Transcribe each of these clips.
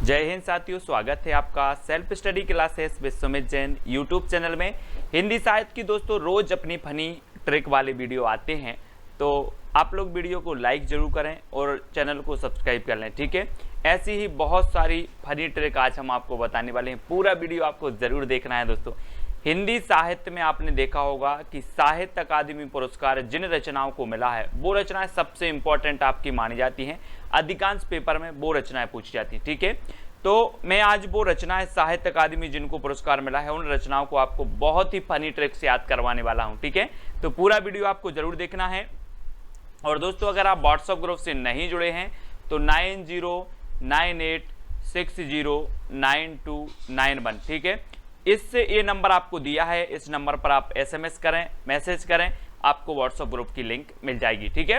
जय हिंद साथियों, स्वागत है आपका self study classes with Sumit Jain YouTube channel में। हिंदी साहित्य की दोस्तों रोज अपनी फनी ट्रिक वाले वीडियो आते हैं, तो आप लोग वीडियो को लाइक जरूर करें और चैनल को सब्सक्राइब कर लें, ठीक है। ऐसी ही बहुत सारी फनी ट्रिक आज हम आपको बताने वाले हैं, पूरा वीडियो आपको जरूर देखना है दोस्तों। हिंदी साहित्य में आपने देखा होगा कि साहित्य अकादमी पुरस्कार जिन रचनाओं को मिला है वो रचनाएं सबसे इंपॉर्टेंट आपकी मानी जाती हैं, अधिकांश पेपर में वो रचनाएं पूछी जाती हैं, ठीक है। तो मैं आज वो रचनाएं साहित्य अकादमी जिनको पुरस्कार मिला है उन रचनाओं को आपको बहुत ही फनी ट्रिक से याद करवाने वाला हूं, ठीक है। तो पूरा वीडियो आपको जरूर देखना है। और दोस्तों अगर आप व्हाट्सएप ग्रुप से नहीं जुड़े हैं तो 9098609291, ठीक है, इससे ये नंबर आपको दिया है, इस नंबर पर आप SMS करें, मैसेज करें, आपको व्हाट्सएप ग्रुप की लिंक मिल जाएगी, ठीक है।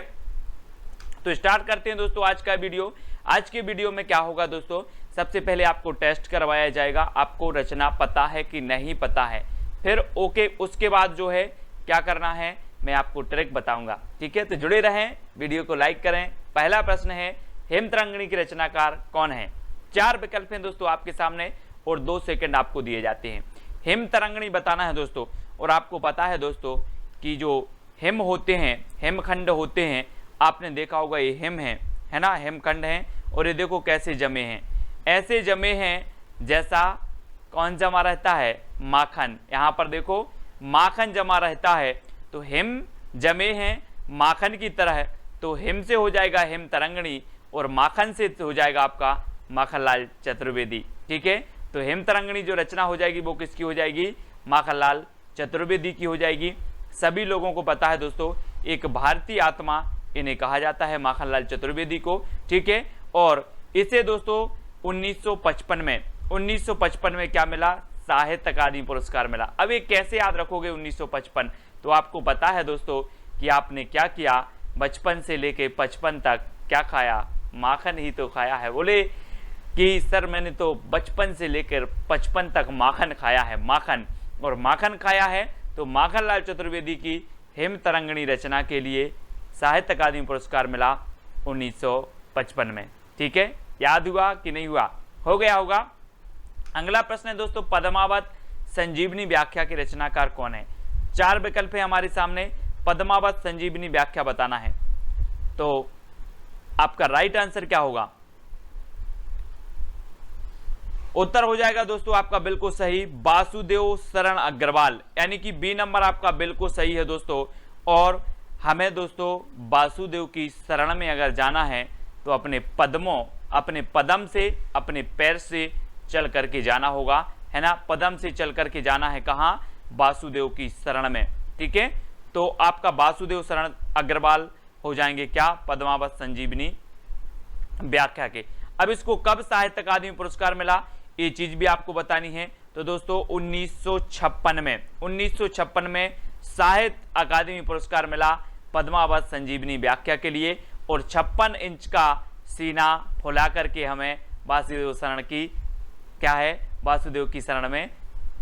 तो स्टार्ट करते हैं दोस्तों आज का वीडियो। आज के वीडियो में क्या होगा दोस्तों, सबसे पहले आपको टेस्ट करवाया जाएगा, आपको रचना पता है कि नहीं पता है, फिर ओके उसके बाद जो है क्या करना है मैं आपको ट्रिक बताऊंगा, ठीक है। तो जुड़े रहें, वीडियो को लाइक करें। पहला प्रश्न है, हेमतरंगिणी की रचनाकार कौन है? 4 विकल्प हैं दोस्तों आपके सामने और 2 सेकंड आपको दिए जाते हैं। हेमतरंगिणी बताना है दोस्तों। और आपको पता है दोस्तों कि जो हेम होते हैं, हेमखंड होते हैं, आपने देखा होगा ये हेम है ना, हेमखंड हैं, और ये देखो कैसे जमे हैं, ऐसे जमे हैं जैसा कौन जमा रहता है, माखन। यहाँ पर देखो माखन जमा रहता है, तो हेम जमे हैं माखन की तरह, तो हेम से हो जाएगा हेमतरंगिणी और माखन से हो जाएगा आपका माखनलाल चतुर्वेदी, ठीक है। तो हेमतरंगिणी जो रचना हो जाएगी वो किसकी हो जाएगी, माखनलाल चतुर्वेदी की हो जाएगी। सभी लोगों को पता है दोस्तों, एक भारतीय आत्मा इन्हें कहा जाता है, माखनलाल चतुर्वेदी को, ठीक है। और इसे दोस्तों 1955 में क्या मिला, साहित्य अकादमी पुरस्कार मिला। अब ये कैसे याद रखोगे 1955? तो आपको पता है दोस्तों कि आपने क्या किया, बचपन से लेके 55 तक क्या खाया, माखन ही तो खाया है। बोले कि सर मैंने तो बचपन से लेकर 55 तक माखन खाया है, माखन, और माखन खाया है तो माखनलाल चतुर्वेदी की हेमतरंगिणी रचना के लिए साहित्य अकादमी पुरस्कार मिला 1955 में, ठीक है। याद हुआ कि नहीं हुआ? हो गया होगा। अगला प्रश्न है दोस्तों, पद्मावत संजीवनी व्याख्या के रचनाकार कौन है? 4 विकल्प है हमारे सामने, पद्मावत संजीवनी व्याख्या बताना है। तो आपका राइट आंसर क्या होगा? उत्तर हो जाएगा दोस्तों आपका बिल्कुल सही, वासुदेव शरण अग्रवाल, यानी कि बी नंबर आपका बिल्कुल सही है दोस्तों। और हमें दोस्तों वासुदेव की शरण में अगर जाना है तो अपने पद्मों, अपने पदम से, अपने पैर से चल करके जाना होगा, है ना। पदम से चल करके जाना है कहाँ, वासुदेव की शरण में, ठीक है। तो आपका वासुदेव शरण अग्रवाल हो जाएंगे क्या, पद्मावत संजीवनी व्याख्या के। अब इसको कब साहित्य अकादमी पुरस्कार मिला ये चीज भी आपको बतानी है। तो दोस्तों 1956 में साहित्य अकादमी पुरस्कार मिला पद्मावत संजीवनी व्याख्या के लिए। और 56 इंच का सीना फुला करके हमें वासुदेव शरण की क्या है, वासुदेव की शरण में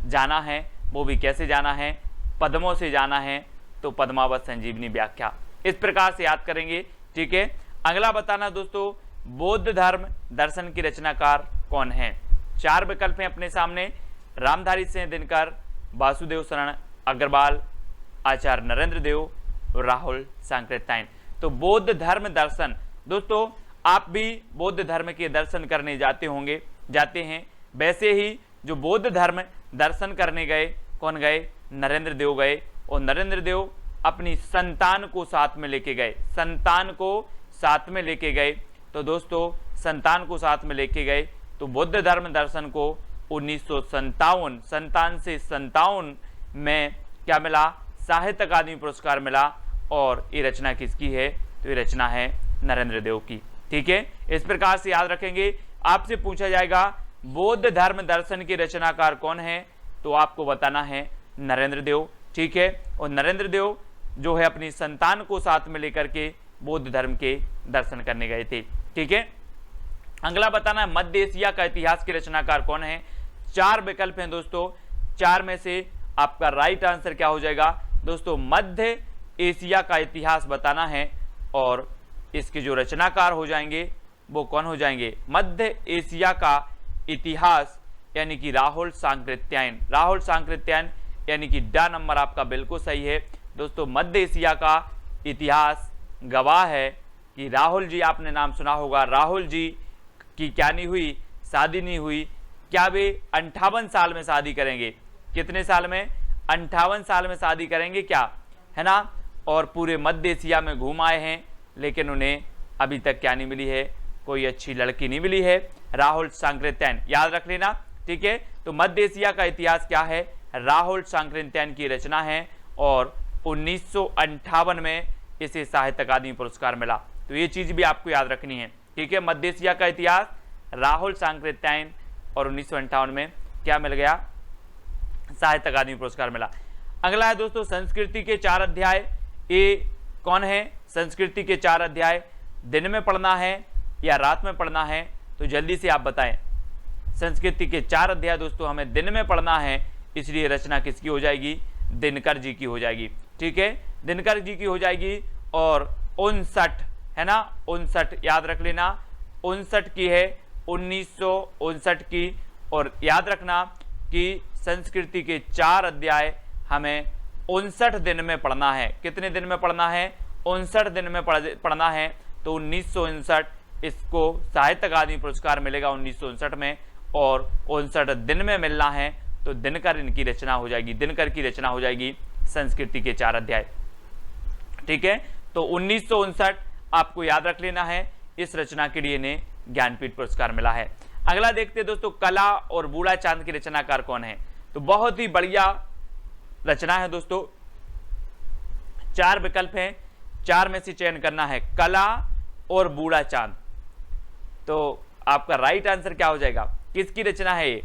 जाना है। वो भी कैसे जाना है, पद्मों से जाना है, तो पद्मावत संजीवनी व्याख्या, इस प्रकार से याद करेंगे, ठीक है। अगला बताना दोस्तों, बौद्ध धर्म दर्शन की रचनाकार कौन है? 4 विकल्प हैं अपने सामने, रामधारी सिंह दिनकर, वासुदेव शरण अग्रवाल, आचार्य नरेंद्र देव, राहुल सांकृत्यायन। तो बौद्ध धर्म दर्शन, दोस्तों आप भी बौद्ध धर्म के दर्शन करने जाते होंगे, जाते हैं। वैसे ही जो बौद्ध धर्म दर्शन करने गए, कौन गए, नरेंद्र देव गए। और नरेंद्र देव अपनी संतान को साथ में लेके गए, संतान को साथ में लेके गए। तो दोस्तों संतान को साथ में लेके गए, तो बौद्ध धर्म दर्शन को 1957 में क्या मिला, साहित्य अकादमी पुरस्कार मिला। और ये रचना किसकी है, तो ये रचना है नरेंद्र देव की, ठीक है। इस प्रकार से याद रखेंगे। आपसे पूछा जाएगा बौद्ध धर्म दर्शन के रचनाकार कौन है, तो आपको बताना है नरेंद्र देव, ठीक है। और नरेंद्र देव जो है अपनी संतान को साथ में लेकर के बौद्ध धर्म के दर्शन करने गए थे, ठीक है। अगला बताना है मध्य एशिया का इतिहास के रचनाकार कौन है? 4 विकल्प हैं दोस्तों, 4 में से आपका राइट आंसर क्या हो जाएगा दोस्तों, मध्य एशिया का इतिहास बताना है। और इसके जो रचनाकार हो जाएंगे वो कौन हो जाएंगे, मध्य एशिया का इतिहास यानी कि राहुल सांकृत्यायन। राहुल सांकृत्यायन यानी कि ड नंबर आपका बिल्कुल सही है दोस्तों। मध्य एशिया का इतिहास गवाह है कि राहुल जी, आपने नाम सुना होगा, राहुल जी की क्या नहीं हुई, शादी नहीं हुई। क्या वे 58 साल में शादी करेंगे? कितने साल में? 58 साल में शादी करेंगे क्या, है ना। और पूरे मध्य एशिया में घूम आए हैं, लेकिन उन्हें अभी तक क्या नहीं मिली है, कोई अच्छी लड़की नहीं मिली है। राहुल सांकृत्यायन याद रख लेना, ठीक है। तो मध्य एशिया का इतिहास क्या है? राहुल सांकृत्यायन की रचना है और 1958 में इसे साहित्य अकादमी पुरस्कार मिला। तो ये चीज भी आपको याद रखनी है, ठीक है। मध्य एशिया का इतिहास, राहुल सांकृत्यायन, और 1958 में क्या मिल गया? साहित्य अकादमी पुरस्कार मिला। अगला है दोस्तों संस्कृति के 4 अध्याय। ये कौन है? संस्कृति के 4 अध्याय दिन में पढ़ना है या रात में पढ़ना है? तो जल्दी से आप बताएं। संस्कृति के 4 अध्याय दोस्तों हमें दिन में पढ़ना है, इसलिए रचना किसकी हो जाएगी? दिनकर जी की हो जाएगी, ठीक है। दिनकर जी की हो जाएगी। और 59 है ना, 59 याद रख लेना, 59 की है, 1959 की। और याद रखना कि संस्कृति के 4 अध्याय हमें 59 दिन में पढ़ना है। कितने दिन में पढ़ना है? 59 दिन में पढ़ना है। तो 1959 इसको साहित्य अकादमी पुरस्कार मिलेगा 1959 में, और 59 दिन में मिलना है। तो दिनकर इनकी रचना हो जाएगी, दिनकर की रचना हो जाएगी संस्कृति के 4 अध्याय, ठीक है। तो 1959 आपको याद रख लेना है। इस रचना के लिए इन्हें ज्ञानपीठ पुरस्कार मिला है। अगला देखते हैं दोस्तों, कला और बूढ़ा चांद के रचनाकार कौन है? तो बहुत ही बढ़िया रचना है दोस्तों। 4 विकल्प हैं, 4 में से चयन करना है, कला और बूढ़ा चांद। तो आपका राइट आंसर क्या हो जाएगा? किसकी रचना है ये?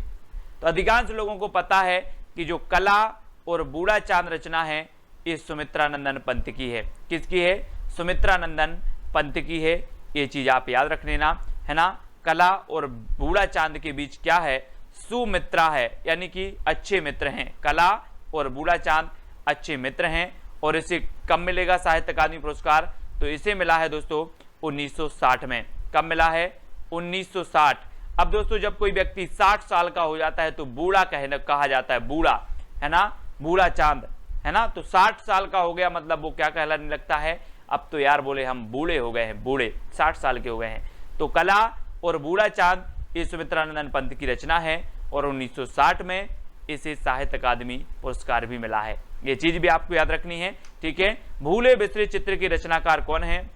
तो अधिकांश लोगों को पता है कि जो कला और बूढ़ा चांद रचना है ये सुमित्रानंदन पंत की है। किसकी है? सुमित्रानंदन पंत की है। ये चीज आप याद रख लेना, है ना। कला और बूढ़ा चांद के बीच क्या है? सुमित्रा है, यानी कि अच्छे मित्र हैं। कला और बूढ़ा चांद अच्छे मित्र हैं। और इसे कब मिलेगा साहित्य अकादमी पुरस्कार? तो इसे मिला है दोस्तों 1960 में। कब मिला है? 1960। अब दोस्तों जब कोई व्यक्ति 60 साल का हो जाता है तो बूढ़ा कहा जाता है, बूढ़ा, है ना, बूढ़ा चांद, है ना। तो 60 साल का हो गया मतलब वो क्या कहलाने लगता है? अब तो यार बोले हम बूढ़े हो गए हैं, बूढ़े 60 साल के हो गए हैं। तो कला और बूढ़ा चांद ये सुमित्रानंदन पंत की रचना है और 1960 में इसे साहित्य अकादमी पुरस्कार भी मिला है। ये चीज भी आपको याद रखनी है, ठीक है। भूले बिसरे चित्र के रचनाकार कौन है?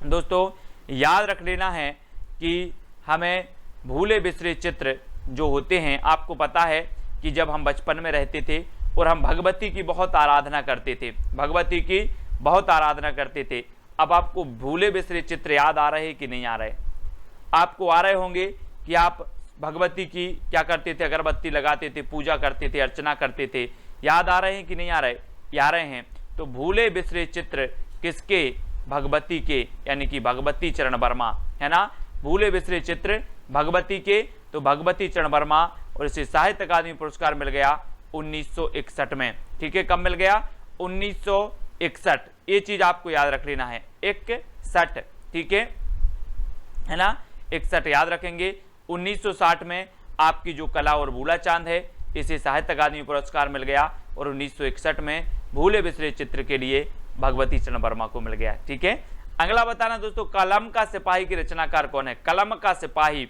दोस्तों याद रख लेना है कि हमें भूले बिसरे चित्र जो होते हैं, आपको पता है कि जब हम बचपन में रहते थे और हम भगवती की बहुत आराधना करते थे, भगवती की बहुत आराधना करते थे। अब आपको भूले बिसरे चित्र याद आ रहे कि नहीं आ रहे? आपको आ रहे होंगे कि आप भगवती की क्या करते थे? अगरबत्ती लगाते थे, पूजा करते थे, अर्चना करते थे। याद आ रहे हैं कि नहीं आ रहे? आ रहे हैं। तो भूले बिसरे चित्र किसके? भगवती के, यानी कि भगवती चरण वर्मा, है ना। भूले बिसरे चित्र भगवती के, तो भगवती चरण वर्मा। और इसे साहित्य अकादमी पुरस्कार मिल गया 1961 में, ठीक है। कब मिल गया? 1961। ये चीज आपको याद रख लेना है, 61, ठीक है ना। 61 याद रखेंगे। 1960 में आपकी जो कला और बूढ़ा चांद है इसे साहित्य अकादमी पुरस्कार मिल गया और 1961 में भूले बिसरे चित्र के लिए भगवती चरण वर्मा को मिल गया, ठीक है। अगला बताना दोस्तों, कलम का सिपाही की रचनाकार कौन है? कलम का सिपाही।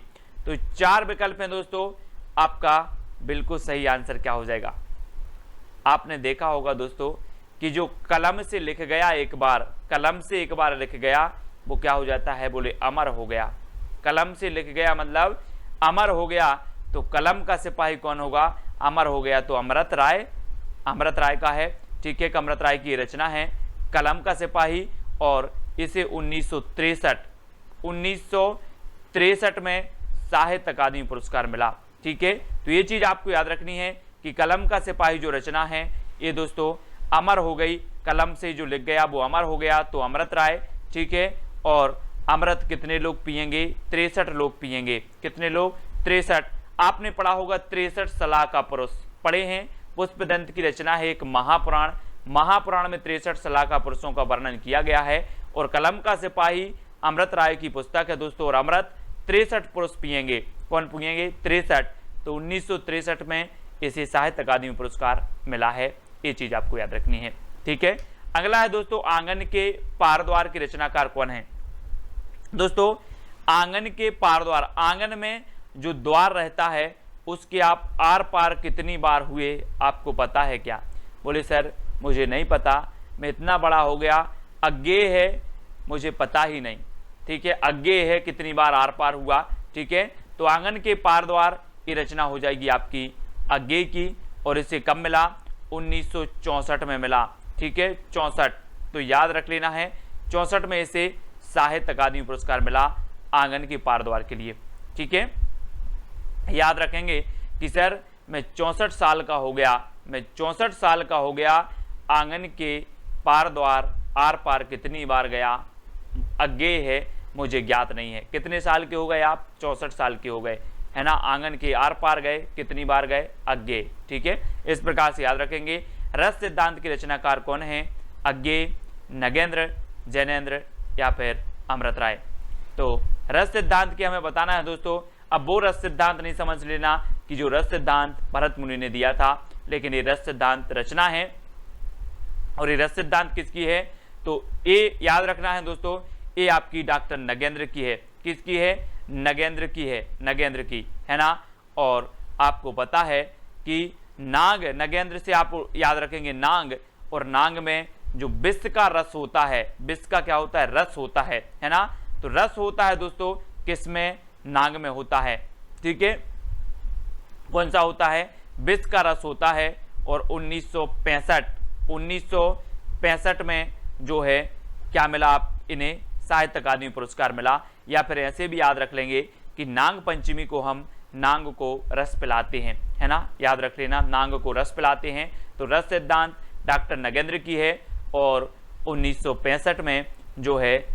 तो 4 विकल्प हैं दोस्तों, आपका बिल्कुल सही आंसर क्या हो जाएगा? आपने देखा होगा दोस्तों कि जो कलम से लिख गया एक बार, कलम से एक बार लिख गया वो क्या हो जाता है? बोले अमर हो गया। कलम से लिख गया मतलब अमर हो गया। तो कलम का सिपाही कौन होगा? अमर हो गया तो अमृत राय, अमृत राय का है, ठीक है। अमृत राय की रचना है कलम का सिपाही और इसे 1963 में साहित्य अकादमी पुरस्कार मिला, ठीक है। तो ये चीज आपको याद रखनी है कि कलम का सिपाही जो रचना है ये दोस्तों अमर हो गई। कलम से जो लिख गया वो अमर हो गया तो अमृत राय, ठीक है। और अमृत कितने लोग पिएंगे? 63 लोग पिएंगे। कितने लोग? 63। आपने पढ़ा होगा 63 सलाह का पुरुष, पढ़े हैं। पुष्पदंत की रचना है एक महापुराण, महापुराण में 63 सलाह का पुरुषों का वर्णन किया गया है। और कलम का सिपाही अमृत राय की पुस्तक है दोस्तों। और अमृत 63 पुरुष पिएंगे। कौन पिएंगे? 63। तो 1963 में इसे साहित्य अकादमी पुरस्कार मिला है। ये चीज आपको याद रखनी है, ठीक है। अगला है दोस्तों, आंगन के पार द्वार के रचनाकार कौन है? दोस्तों आंगन के पार द्वार, आंगन में जो द्वार रहता है उसके आप आर पार कितनी बार हुए, आपको पता है क्या? बोले सर मुझे नहीं पता, मैं इतना बड़ा हो गया, अज्ञेय है, मुझे पता ही नहीं, ठीक है। अज्ञेय है कितनी बार आर पार हुआ, ठीक है। तो आंगन के पार द्वार की रचना हो जाएगी आपकी अज्ञेय की, और इसे कब मिला? 1964 में मिला, ठीक है। 64, तो याद रख लेना है 64 में इसे साहित्य अकादमी पुरस्कार मिला आंगन के पार द्वार के लिए, ठीक है। याद रखेंगे कि सर मैं 64 साल का हो गया, मैं 64 साल का हो गया, आंगन के पार द्वार आर पार कितनी बार गया, अज्ञेय है, मुझे ज्ञात नहीं है। कितने साल के हो गए आप? 64 साल के हो गए, है ना। आंगन के आर पार गए, कितनी बार गए? अज्ञेय, ठीक है। इस प्रकार से याद रखेंगे। रस सिद्धांत के रचनाकार कौन है? अज्ञेय, नगेंद्र, जैनेन्द्र या फिर अमृत राय। तो रस सिद्धांत की हमें बताना है दोस्तों। अब वो रस सिद्धांत नहीं समझ लेना कि जो रस सिद्धांत भरत मुनि ने दिया था, लेकिन ये रस सिद्धांत रचना है। और ये रस सिद्धांत किसकी है? तो ये याद रखना है दोस्तों, ये आपकी डॉक्टर नगेंद्र की है। किसकी है? नगेंद्र की है, नगेंद्र की, है ना। और आपको पता है कि नाग, नगेंद्र से आप याद रखेंगे नाग, और नाग में जो विष का रस होता है, विष का क्या होता है? रस होता है ना। तो रस होता है दोस्तों किसमें? नाग में होता है, ठीक है। कौन सा होता है? विष का रस होता है। और 1965 में जो है क्या मिला आप इन्हें? साहित्य अकादमी पुरस्कार मिला। या फिर ऐसे भी याद रख लेंगे कि नाग पंचमी को हम नांग को रस पिलाते हैं, है ना। याद रख लेना, नांग को रस पिलाते हैं। तो रस सिद्धांत डॉक्टर नगेंद्र की है, और 1965 में जो है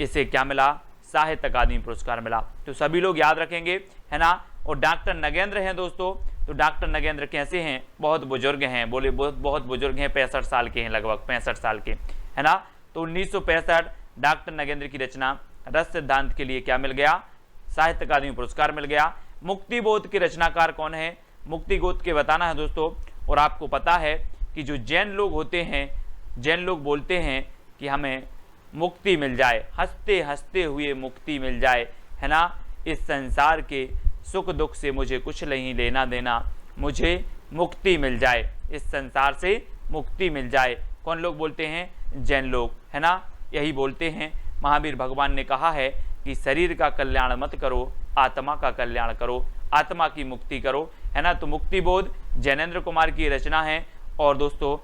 इसे क्या मिला? साहित्य अकादमी पुरस्कार मिला। तो सभी लोग याद रखेंगे, है ना। और डॉक्टर नगेंद्र हैं दोस्तों, तो डॉक्टर नगेंद्र कैसे हैं? बहुत बुजुर्ग हैं, बोले बहुत बुजुर्ग हैं, 65 साल के हैं, लगभग 65 साल के, है ना। तो 1965 डॉक्टर नगेंद्र की रचना रस सिद्धांत के लिए क्या मिल गया? साहित्य अकादमी पुरस्कार मिल गया। मुक्तिबोध के रचनाकार कौन है? मुक्तिबोध के बताना है दोस्तों। और आपको पता है कि जो जैन लोग होते हैं, जैन लोग बोलते हैं कि हमें मुक्ति मिल जाए, हंसते हंसते हुए मुक्ति मिल जाए, है ना। इस संसार के सुख दुख से मुझे कुछ नहीं लेना देना, मुझे मुक्ति मिल जाए, इस संसार से मुक्ति मिल जाए। कौन लोग बोलते हैं? जैन लोग, है ना। यही बोलते हैं। महावीर भगवान ने कहा है कि शरीर का कल्याण मत करो, आत्मा का कल्याण करो, आत्मा की मुक्ति करो, है ना। तो मुक्तिबोध जैनेन्द्र कुमार की रचना है। और दोस्तों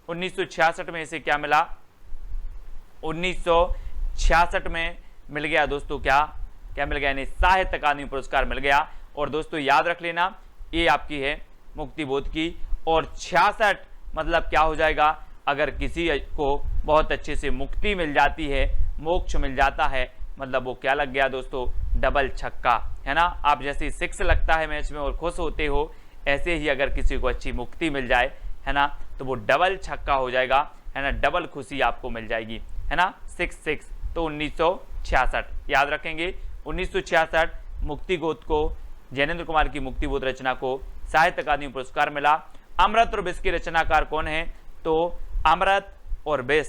1966 में इसे क्या मिला? 1966 में मिल गया दोस्तों, क्या मिल गया? यानी साहित्य अकादमी पुरस्कार मिल गया। और दोस्तों याद रख लेना, ये आपकी है मुक्तिबोध की। और 66 मतलब क्या हो जाएगा? अगर किसी को बहुत अच्छे से मुक्ति मिल जाती है, मोक्ष मिल जाता है, मतलब वो क्या लग गया दोस्तों? डबल छक्का, है ना। आप जैसे 6 लगता है मैच में और खुश होते हो, ऐसे ही अगर किसी को अच्छी मुक्ति मिल जाए, है ना, तो वो डबल छक्का हो जाएगा, है ना। डबल खुशी आपको मिल जाएगी, है ना। 6 तो 1966 याद रखेंगे। 1966 मुक्तिबोध को, जैनेन्द्र कुमार की मुक्तिबोध रचना को साहित्य अकादमी पुरस्कार मिला। अमृत और विष के रचनाकार कौन है? तो अमृत और विष,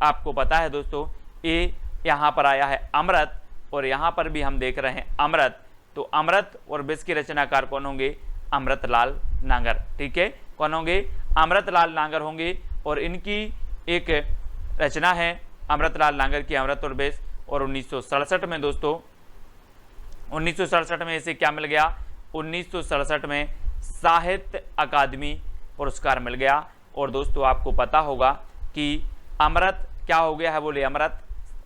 आपको पता है दोस्तों, ये यहाँ पर आया है अमृत, और यहाँ पर भी हम देख रहे हैं अमृत। तो अमृत और विष के रचनाकार कौन होंगे? अमृतलाल नागर, ठीक है। कौन होंगे? अमृतलाल नागर होंगे। और इनकी एक रचना है अमृतलाल नागर की, अमृत और विष। और 1967 में दोस्तों, 1967 में इसे क्या मिल गया? 1967 में साहित्य अकादमी पुरस्कार मिल गया। और दोस्तों आपको पता होगा कि अमृत क्या हो गया है? बोले अमृत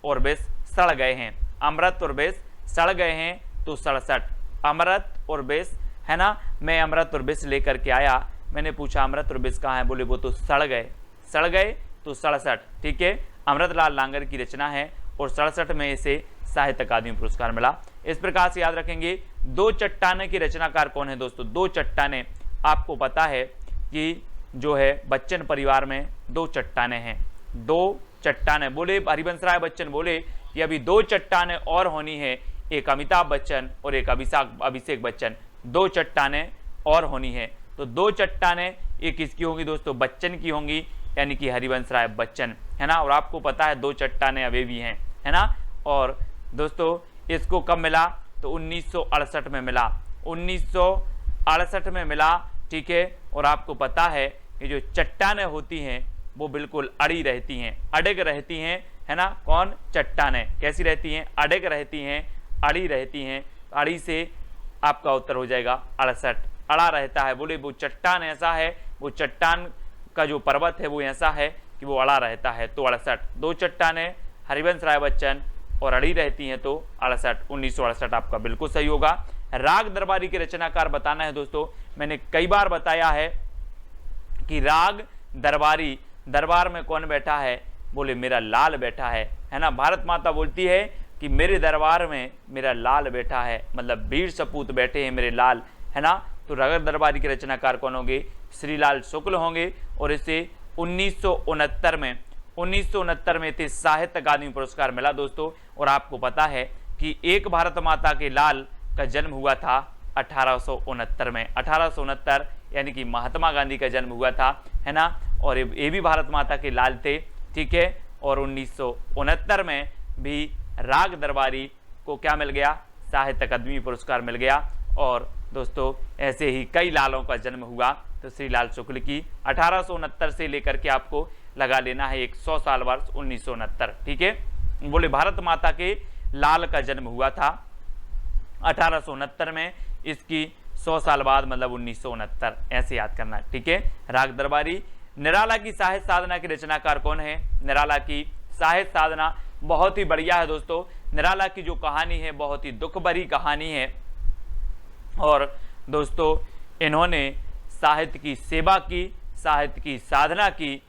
और विष सड़ गए हैं, अमृत और विष सड़ गए हैं, तो 67 अमृत और विष, है ना। मैं अमृत और विष लेकर के आया, मैंने पूछा अमृत और विष कहाँ है? बोले वो तो सड़ गए, सड़ गए, तो 67, ठीक है। अमृतलाल नागर की रचना है। और 67 में इसे साहित्य अकादमी पुरस्कार मिला। इस प्रकार से याद रखेंगे। दो चट्टाने की रचनाकार कौन है दोस्तों? दो चट्टाने, आपको पता है कि जो है बच्चन परिवार में दो चट्टाने हैं, दो चट्टाने। बोले हरिवंश राय बच्चन बोले कि अभी 2 चट्टानें और होनी है, एक अमिताभ बच्चन और एक अभिषेक बच्चन, 2 चट्टानें और होनी है। तो 2 चट्टानें ये किसकी होंगी दोस्तों? बच्चन की होंगी, यानी कि हरिवंश राय बच्चन, है ना। और आपको पता है 2 चट्टानें अभी भी हैं, है ना। और दोस्तों इसको कब मिला? तो 1968 में मिला, 1968 में मिला, ठीक है। और आपको पता है कि जो चट्टानें होती हैं वो बिल्कुल अड़ी रहती हैं, अड़ग रहती हैं, है ना। कौन? चट्टानें कैसी रहती हैं? अड़ग रहती हैं, अड़ी रहती हैं। अड़ी से आपका उत्तर हो जाएगा 68, अड़ा रहता है। बोले वो चट्टान ऐसा है, वो चट्टान का जो पर्वत है वो ऐसा है कि वो अड़ा रहता है, तो 68। 2 चट्टानें हरिवंश राय बच्चन और अड़ी रहती हैं, तो 68, 1968 आपका बिल्कुल सही होगा। राग दरबारी के रचनाकार बताना है दोस्तों। मैंने कई बार बताया है कि राग दरबारी, दरबार में कौन बैठा है? बोले मेरा लाल बैठा है ना। भारत माता बोलती है कि मेरे दरबार में मेरा लाल बैठा है, मतलब वीर सपूत बैठे हैं मेरे लाल, है ना। तो राग दरबारी के रचनाकार कौन होंगे? श्रीलाल शुक्ल होंगे। और इसे 1969 में इसे साहित्य अकादमी पुरस्कार मिला दोस्तों। और आपको पता है कि एक भारत माता के लाल का जन्म हुआ था 1869 में, 1869 यानी कि महात्मा गांधी का जन्म हुआ था, है ना। और ये भी भारत माता के लाल थे, ठीक है। और 1969 में भी राग दरबारी को क्या मिल गया? साहित्य अकादमी पुरस्कार मिल गया। और दोस्तों ऐसे ही कई लालों का जन्म हुआ। तो श्रीलाल शुक्ल की 1869 से लेकर के आपको लगा लेना है 100 साल वर्ष 1969, ठीक है। बोले भारत माता के लाल का जन्म हुआ था 1869 में, इसकी 100 साल बाद मतलब 1969, ऐसे याद करना, ठीक है। राग दरबारी। निराला की साहित्य साधना के रचनाकार कौन है? निराला की साहित्य साधना बहुत ही बढ़िया है दोस्तों। निराला की जो कहानी है बहुत ही दुख भरी कहानी है। और दोस्तों इन्होंने साहित्य की सेवा की, साहित्य की साधना की,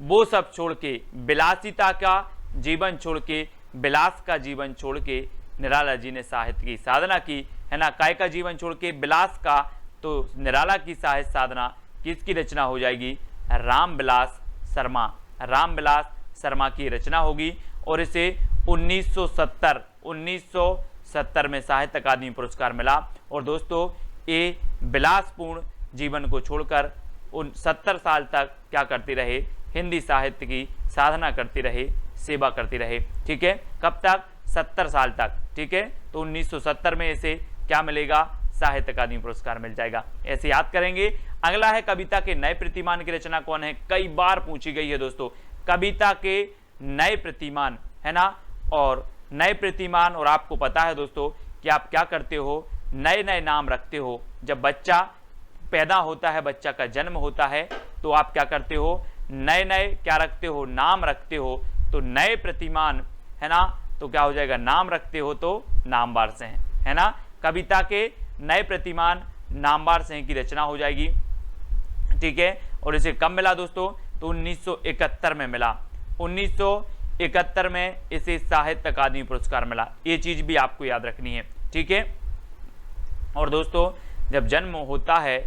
वो सब छोड़ के, विलासिता का जीवन छोड़ के, विलास का जीवन छोड़ के निराला जी ने साहित्य की साधना की, है ना। काय का जीवन छोड़ के विलास का, तो निराला की साहित्य साधना किसकी रचना हो जाएगी? रामविलास शर्मा, रामविलास शर्मा की रचना होगी। और इसे 1970 में साहित्य अकादमी पुरस्कार मिला। और दोस्तों ये विलासपूर्ण जीवन को छोड़कर 70 साल तक क्या करते रहे? हिंदी साहित्य की साधना करते रहे, सेवा करते रहे, ठीक है। कब तक? 70 साल तक, ठीक है। तो 1970 में इसे क्या मिलेगा? साहित्य अकादमी पुरस्कार मिल जाएगा, ऐसे याद करेंगे। अगला है कविता के नए प्रतिमान की रचना कौन है? कई बार पूछी गई है दोस्तों, कविता के नए प्रतिमान, है ना। और नए प्रतिमान, और आपको पता है दोस्तों कि आप क्या करते हो? नए नए नाम रखते हो। जब बच्चा पैदा होता है, बच्चा का जन्म होता है, तो आप क्या करते हो? नए नए क्या रखते हो? नाम रखते हो। तो नए प्रतिमान, है ना, तो क्या हो जाएगा? नाम रखते हो तो नामवार से, है ना। कविता के नए प्रतिमान नामवार से की रचना हो जाएगी, ठीक है। और इसे कब मिला दोस्तों? तो 1971 में मिला, 1971 में इसे साहित्य अकादमी पुरस्कार मिला। ये चीज भी आपको याद रखनी है, ठीक है। और दोस्तों जब जन्म होता है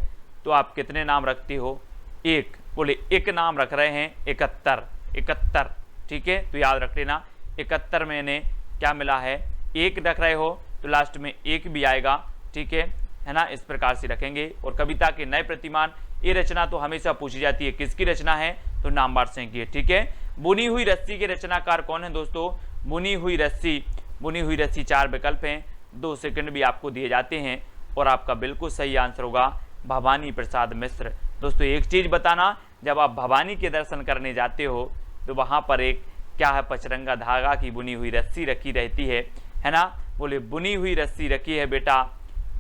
तो आप कितने नाम रखते हो? एक। बोले एक नाम रख रहे हैं, 71, ठीक है। तो याद रख लेना 71 में इन्हें क्या मिला है? एक रख रहे हो तो लास्ट में एक भी आएगा, ठीक है ना। इस प्रकार से रखेंगे। और कविता के नए प्रतिमान, ये रचना तो हमेशा पूछी जाती है, किसकी रचना है? तो नामवार से की है, ठीक है। बुनी हुई रस्सी के रचनाकार कौन है दोस्तों? बुनी हुई रस्सी, बुनी हुई रस्सी 4 विकल्प हैं, 2 सेकंड भी आपको दिए जाते हैं। और आपका बिल्कुल सही आंसर होगा भवानी प्रसाद मिश्र। दोस्तों एक चीज बताना, जब आप भवानी के दर्शन करने जाते हो तो वहां पर एक क्या है? पचरंगा धागा की बुनी हुई रस्सी रखी रहती है ना। बोले बुनी हुई रस्सी रखी है बेटा,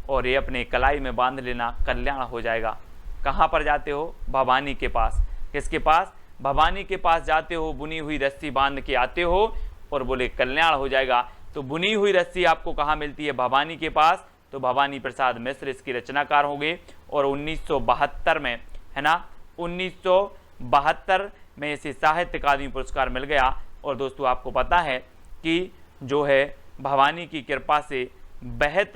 और ये अपने कलाई में बांध लेना, कल्याण हो जाएगा। कहाँ पर जाते हो? भवानी के पास। किसके पास? भवानी के पास जाते हो, बुनी हुई रस्सी बांध के आते हो, और बोले कल्याण हो जाएगा। तो बुनी हुई रस्सी आपको कहाँ मिलती है? भवानी के पास। तो भवानी प्रसाद मिश्र इसकी रचनाकार होंगे। और 1972 में, है ना, 1972 में इसे साहित्य अकादमी पुरस्कार मिल गया। और दोस्तों आपको पता है कि जो है भवानी की कृपा से बहत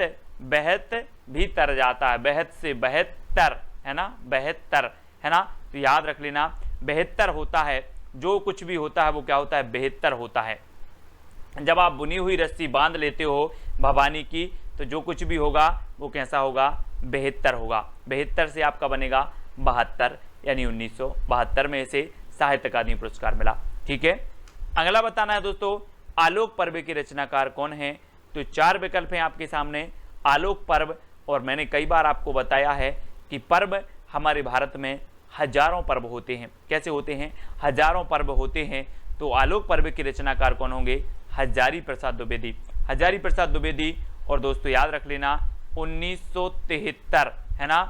भी तर जाता है, बहत से बहत्तर, है ना, बहत्तर, है ना। तो याद रख लेना 72 होता है, जो कुछ भी होता है वो क्या होता है? बेहतर होता है। जब आप बुनी हुई रस्सी बांध लेते हो भवानी की, तो जो कुछ भी होगा वो कैसा होगा, 72 होगा। 72 से आपका बनेगा 72, यानी 1972 में इसे साहित्य अकादमी पुरस्कार मिला। ठीक है, अगला बताना है दोस्तों, आलोक पर्व के रचनाकार कौन है। तो 4 विकल्प हैं आपके सामने, आलोक पर्व। और मैंने कई बार आपको बताया है कि पर्व हमारे भारत में हजारों पर्व होते हैं। कैसे होते हैं, हजारों पर्व होते हैं। तो आलोक पर्व के रचनाकार कौन होंगे, हजारी प्रसाद द्विवेदी। हजारी प्रसाद द्विवेदी। और दोस्तों याद रख लेना 1973 है ना,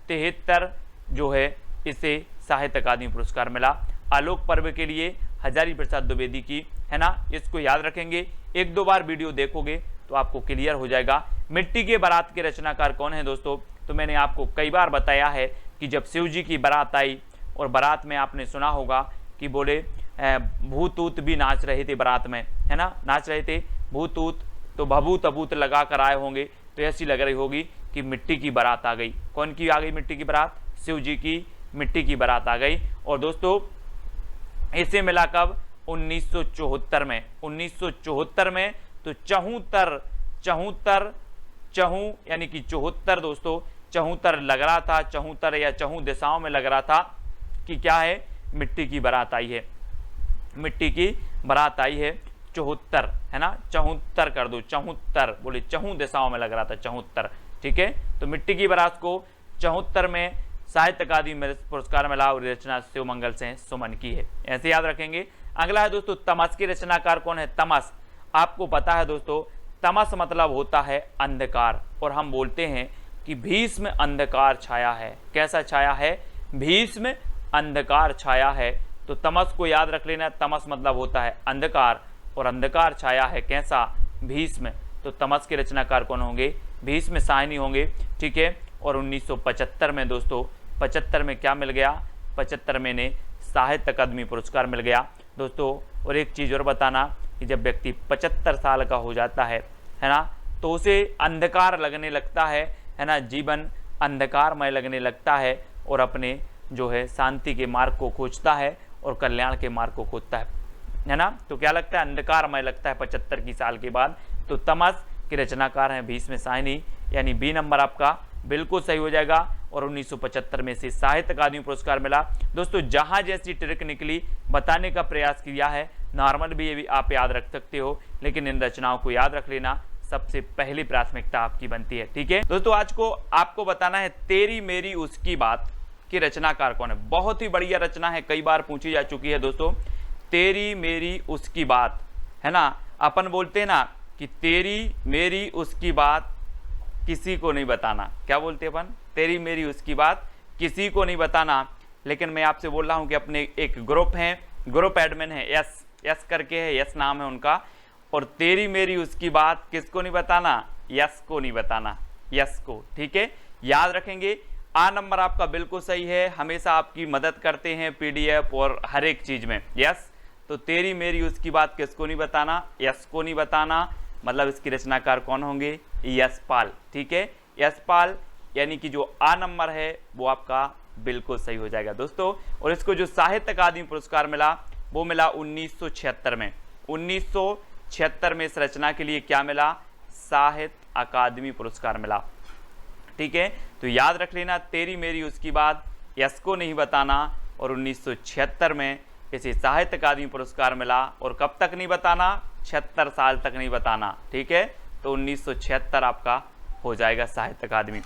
73 जो है इसे साहित्य अकादमी पुरस्कार मिला आलोक पर्व के लिए, हजारी प्रसाद द्विवेदी की, है ना। इसको याद रखेंगे, 1-2 बार वीडियो देखोगे तो आपको क्लियर हो जाएगा। मिट्टी के बारात के रचनाकार कौन है दोस्तों। तो मैंने आपको कई बार बताया है कि जब शिव जी की बारात आई, और बारात में आपने सुना होगा कि बोले भूत ऊत भी नाच रहे थे बारात में, है ना, नाच रहे थे भूत ऊत, तो भभूत अभूत लगा कर आए होंगे। तो ऐसी लग रही होगी कि मिट्टी की बारात आ गई। कौन की आ गई मिट्टी की बारात, शिव जी की मिट्टी की बारात आ गई। और दोस्तों इसे मिला कब, 1974 में। 1974 में। तो 74 चहु यानी कि 74 दोस्तों, 74 लग रहा था, 74 या चहु दिशाओं में लग रहा था कि क्या है, मिट्टी की बारात आई है, मिट्टी की बारात आई है। 74 है ना, 74 कर दो, 74 बोले, चहु दिशाओं में लग रहा था, 74। ठीक है, तो मिट्टी की बारात को 74 में साहित्य अकादमी पुरस्कार मिला, और रचना शिवमंगल से सुमन की है। ऐसे याद रखेंगे। अगला है दोस्तों, तमस के रचनाकार कौन है। तमस आपको पता है दोस्तों, तमस मतलब होता है अंधकार। और हम बोलते हैं कि भीष्म अंधकार छाया है। कैसा छाया है, भीष्म अंधकार छाया है। तो तमस को याद रख लेना, तमस मतलब होता है अंधकार, और अंधकार छाया है कैसा, भीष्म। तो तमस के रचनाकार कौन होंगे, भीष्म साहनी होंगे। ठीक है, और 1975 में दोस्तों, 75 में क्या मिल गया, 75 में ने साहित्य अकादमी पुरस्कार मिल गया दोस्तों। और एक चीज़ और बताना कि जब व्यक्ति 75 साल का हो जाता है ना, तो उसे अंधकार लगने लगता है ना, जीवन अंधकारमय लगने लगता है, और अपने जो है शांति के मार्ग को खोजता है, और कल्याण के मार्ग को खोजता है ना। तो क्या लगता है, अंधकारमय लगता है 75 की साल के बाद। तो तमस के रचनाकार हैं भीष्म साहनी, यानी बी नंबर आपका बिल्कुल सही हो जाएगा। और 1975 में से साहित्य अकादमी पुरस्कार मिला दोस्तों। जहां जैसी ट्रिक निकली बताने का प्रयास किया है, नॉर्मल भी ये भी आप याद रख सकते हो, लेकिन इन रचनाओं को याद रख लेना सबसे पहली प्राथमिकता आपकी बनती है। ठीक है दोस्तों, आज को आपको बताना है तेरी मेरी उसकी बात की रचनाकार कौन है। बहुत ही बढ़िया रचना है, कई बार पूछी जा चुकी है दोस्तों। तेरी मेरी उसकी बात, है ना, अपन बोलते हैं ना कि तेरी मेरी उसकी बात किसी को नहीं बताना। क्या बोलते हैं अपन, तेरी मेरी उसकी बात किसी को नहीं बताना। लेकिन मैं आपसे बोल रहा हूं कि अपने एक ग्रुप है, ग्रुप एडमिन है, यस करके है, यस नाम है उनका। और तेरी मेरी उसकी बात किसको नहीं बताना, यस को नहीं बताना, यस को। ठीक है, याद रखेंगे। आ नंबर आपका बिल्कुल सही है, हमेशा आपकी मदद करते हैं पीडीएफ और हर एक चीज में, यस। तो तेरी मेरी उसकी बात किसको नहीं बताना, यस को नहीं बताना। मतलब इसकी रचनाकार कौन होंगे, यशपाल। ठीक है, यशपाल, यानी कि जो आ नंबर है वो आपका बिल्कुल सही हो जाएगा दोस्तों। और इसको जो साहित्य अकादमी पुरस्कार मिला वो मिला 1976 में। 1976 में इस रचना के लिए क्या मिला, साहित्य अकादमी पुरस्कार मिला। ठीक है, तो याद रख लेना, तेरी मेरी उसकी बात यस को नहीं बताना। और 1976 में इसे साहित्य अकादमी पुरस्कार मिला। और कब तक नहीं बताना, 76 साल तक नहीं बताना। ठीक है, तो 1976 आपका हो जाएगा साहित्य अकादमी।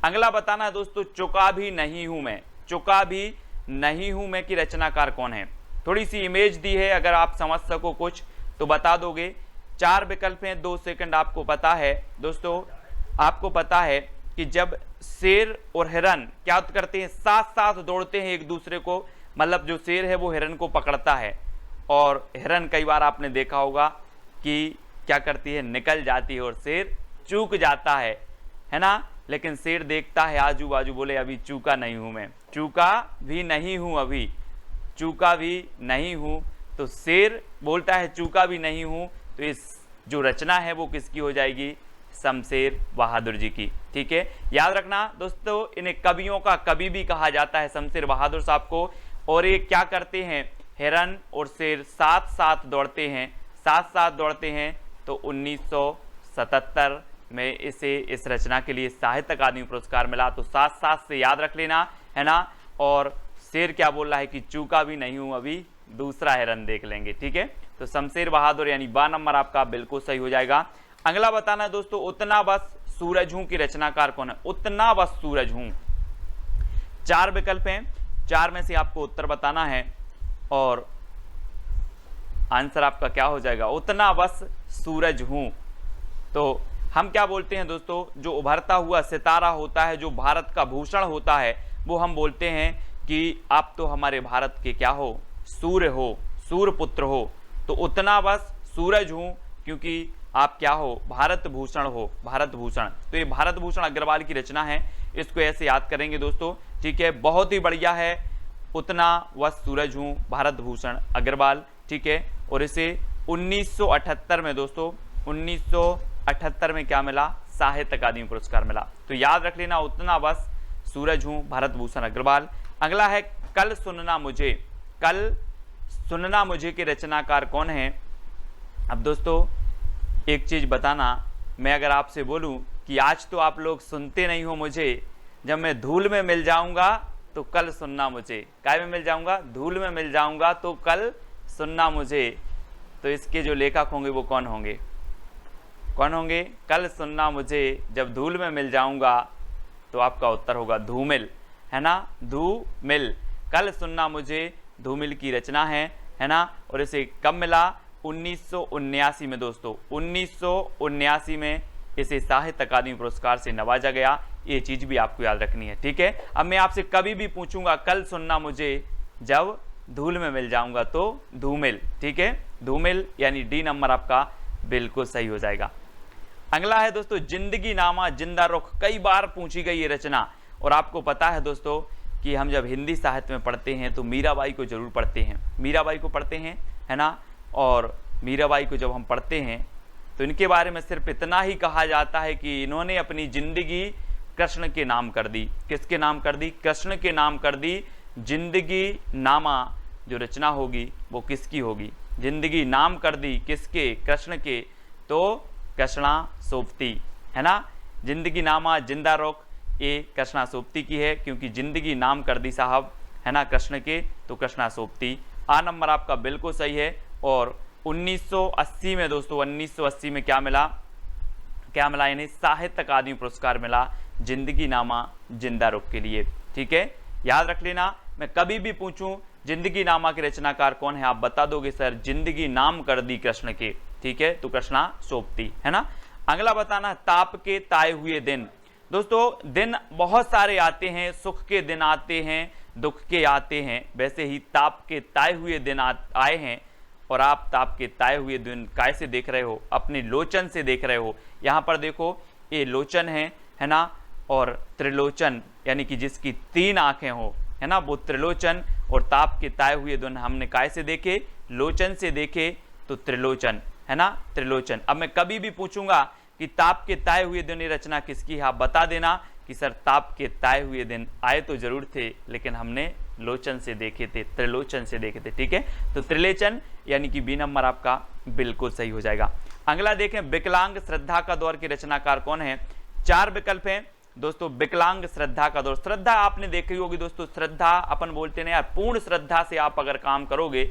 अगला बताना है दोस्तों, चुका भी नहीं हूं मैं। चुका भी नहीं हूं मैं की रचनाकार कौन है। थोड़ी सी इमेज दी है, अगर आप समझ सको कुछ तो बता दोगे। 4 विकल्प हैं, 2 सेकंड। आपको पता है दोस्तों, आपको पता है कि जब शेर और हिरन क्या करते हैं, साथ साथ दौड़ते हैं एक दूसरे को, मतलब जो शेर है वो हिरन को पकड़ता है, और हिरन कई बार आपने देखा होगा कि क्या करती है, निकल जाती है, और शेर चूक जाता है ना। लेकिन शेर देखता है आजू बाजू, बोले अभी चूका नहीं हूं मैं, चूका भी नहीं हूं, अभी चूका भी नहीं हूं। तो शेर बोलता है चूका भी नहीं हूं। तो इस जो रचना है वो किसकी हो जाएगी, शमशेर बहादुर जी की। ठीक है, याद रखना दोस्तों, इन्हें कवियों का कवि भी कहा जाता है, शमशेर बहादुर साहब को। और ये क्या करते हैं, हिरन और शेर साथ साथ दौड़ते हैं, साथ साथ दौड़ते हैं तो 1977 में इसे इस रचना के लिए साहित्य अकादमी पुरस्कार मिला। तो साथ साथ से याद रख लेना, है ना। और शेर क्या बोल रहा है कि चूका भी नहीं हूं अभी, दूसरा हिरन देख लेंगे, ठीक है। तो शमशेर बहादुर यानी 12 नंबर आपका बिल्कुल सही हो जाएगा। अगला बताना है दोस्तों, उतना बस सूरज हूं की रचनाकार कौन है? उतना बस सूरज हूं। 4 विकल्प हैं, 4 में से आपको उत्तर बताना है और आंसर आपका क्या हो जाएगा? उतना बस सूरज हूं। तो हम क्या बोलते हैं दोस्तों, जो उभरता हुआ सितारा होता है, जो भारत का भूषण होता है, वो हम बोलते हैं कि आप तो हमारे भारत के क्या हो? सूर्य हो, सूर्य पुत्र हो। तो उतना बस सूरज हूं क्योंकि आप क्या हो? भारत भूषण हो, भारत भूषण। तो ये भारत भूषण अग्रवाल की रचना है, इसको ऐसे याद करेंगे दोस्तों, ठीक है। बहुत ही बढ़िया है, उतना बस सूरज हूं, भारत भूषण अग्रवाल, ठीक है। और इसे 1978 में दोस्तों, 1978 में क्या मिला? साहित्य अकादमी पुरस्कार मिला। तो याद रख लेना, उतना बस सूरज हूं, भारत भूषण अग्रवाल। अगला है कल सुनना मुझे। कल सुनना मुझे के रचनाकार कौन है? अब दोस्तों एक चीज बताना, मैं अगर आपसे बोलूं कि आज तो आप लोग सुनते नहीं हो मुझे, जब मैं धूल में मिल जाऊंगा तो कल सुनना मुझे। काय में मिल जाऊंगा? धूल में मिल जाऊंगा तो कल सुनना मुझे। तो इसके जो लेखक होंगे वो कौन होंगे? कौन होंगे? कल सुनना मुझे जब धूल में मिल जाऊंगा, तो आपका उत्तर होगा धूमिल, है ना। धूमिल, कल सुनना मुझे धूमिल की रचना है ना। और इसे कब मिला? 1979 में दोस्तों, 1979 में इसे साहित्य अकादमी पुरस्कार से नवाजा गया। ये चीज भी आपको याद रखनी है, ठीक है। अब मैं आपसे कभी भी पूछूंगा कल सुनना मुझे जब धूल में मिल जाऊंगा, तो धूमिल, ठीक है। धूमिल यानी डी नंबर आपका बिल्कुल सही हो जाएगा। अगला है दोस्तों जिंदगी नामा जिंदा रुख। कई बार पूछी गई ये रचना, और आपको पता है दोस्तों कि हम जब हिंदी साहित्य में पढ़ते हैं तो मीराबाई को जरूर पढ़ते हैं, मीराबाई को पढ़ते हैं, है ना। और मीराबाई को जब हम पढ़ते हैं तो इनके बारे में सिर्फ इतना ही कहा जाता है कि इन्होंने अपनी जिंदगी कृष्ण के नाम कर दी। किसके नाम कर दी? कृष्ण के नाम कर दी। जिंदगी नामा जो रचना होगी वो किसकी होगी? जिंदगी नाम कर दी किसके? कृष्ण के। तो कृष्णा सोबती, है ना। जिंदगी नामा जिंदा रुख ये कृष्णा सोबती की है, क्योंकि जिंदगी नाम कर दी साहब, है ना, कृष्ण के। तो कृष्णा सोबती आ नंबर आपका बिल्कुल सही है। और 1980 में दोस्तों, 1980 में क्या मिला? क्या मिला? यानी साहित्य अकादमी पुरस्कार मिला जिंदगी नामा जिंदा रुख के लिए, ठीक है। याद रख लेना, मैं कभी भी पूछूं जिंदगी नामा के रचनाकार कौन है, आप बता दोगे सर जिंदगी नाम कर दी कृष्ण के, ठीक है। तो कृष्णा सोबती, है ना। अगला बताना ताप के ताए हुए दिन। दोस्तों दिन बहुत सारे आते हैं, सुख के दिन आते हैं, दुख के आते हैं। वैसे ही ताप के ताए हुए दिन आए हैं, और आप ताप के ताए हुए दिन कैसे देख रहे हो? अपने लोचन से देख रहे हो। यहाँ पर देखो ये लोचन है ना। और त्रिलोचन यानी कि जिसकी 3 आंखें हो, है ना, वो त्रिलोचन। और ताप के ताए हुए दिन हमने कैसे देखे? लोचन से देखे, तो त्रिलोचन, है ना, त्रिलोचन। अब मैं कभी भी पूछूंगा कि ताप के ताए हुए दिन ये रचना किसकी है, आप बता देना कि सर ताप के ताए हुए दिन आए तो जरूर थे, लेकिन हमने लोचन से देखे थे, त्रिलोचन से देखे थे, ठीक है। तो त्रिलोचन यानी कि बी नंबर आपका बिल्कुल सही हो जाएगा। अगला देखें विकलांग श्रद्धा का दौर के रचनाकार कौन है? 4 विकल्प हैं दोस्तों। विकलांग श्रद्धा का दौर, श्रद्धा आपने देखी होगी दोस्तों। श्रद्धा अपन बोलते ना यार, पूर्ण श्रद्धा से आप अगर काम करोगे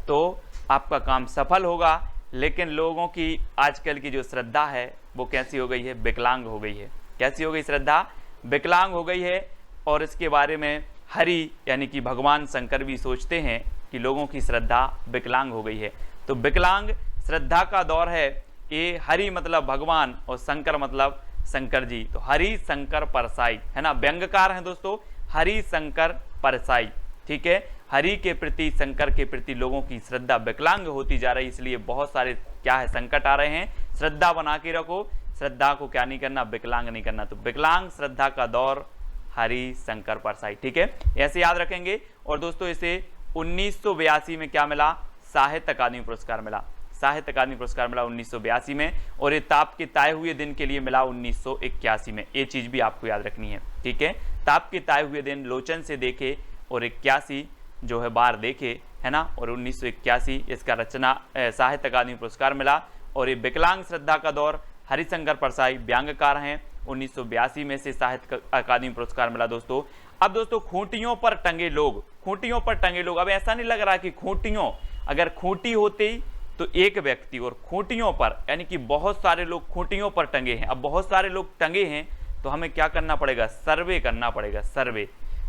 तो आपका काम सफल होगा। लेकिन लोगों की आजकल की जो श्रद्धा है वो कैसी हो गई है? विकलांग हो गई है। कैसी हो गई श्रद्धा? विकलांग हो गई है। और इसके बारे में हरि यानी कि भगवान शंकर भी सोचते हैं कि लोगों की श्रद्धा विकलांग हो गई है। तो विकलांग श्रद्धा का दौर है ये। हरि मतलब भगवान और शंकर मतलब शंकर जी। तो हरि शंकर परसाई, है ना, व्यंग्यकार हैं दोस्तों, हरि शंकर परसाई, ठीक है। हरि के प्रति, शंकर के प्रति लोगों की श्रद्धा विकलांग होती जा रही है, इसलिए बहुत सारे क्या है संकट आ रहे हैं। श्रद्धा बना के रखो, श्रद्धा को क्या नहीं करना? विकलांग नहीं करना। तो विकलांग श्रद्धा का दौर हरि शंकर परसाई, ठीक है, ऐसे याद रखेंगे। और दोस्तों इसे 1982 में क्या मिला? साहित्य अकादमी पुरस्कार मिला। साहित्य अकादमी पुरस्कार मिला 1982 में। और ये ताप के ताए हुए दिन के लिए मिला 1981 में। ये चीज भी आपको याद रखनी है, ठीक है। ताप के ताए हुए दिन लोचन से देखे और 81 जो है बार देखे, है ना, और 1981 इसका रचना साहित्य अकादमी पुरस्कार मिला। और ये विकलांग श्रद्धा का दौर, हरिशंकर परसाई व्यंग्यकार हैं, 1982 में से साहित्य अकादमी पुरस्कार मिला दोस्तों। अब दोस्तों खूंटियों पर टंगे लोग, खूंटियों पर टंगे लोग, अब ऐसा नहीं लग रहा कि खूंटियों, अगर खूंटी होती तो एक व्यक्ति, और खूंटियों पर यानी कि बहुत सारे लोग खूंटियों पर टंगे हैं। अब बहुत सारे लोग टंगे हैं तो हमें क्या करना पड़ेगा, सर्वे करना पड़ेगा, सर्वे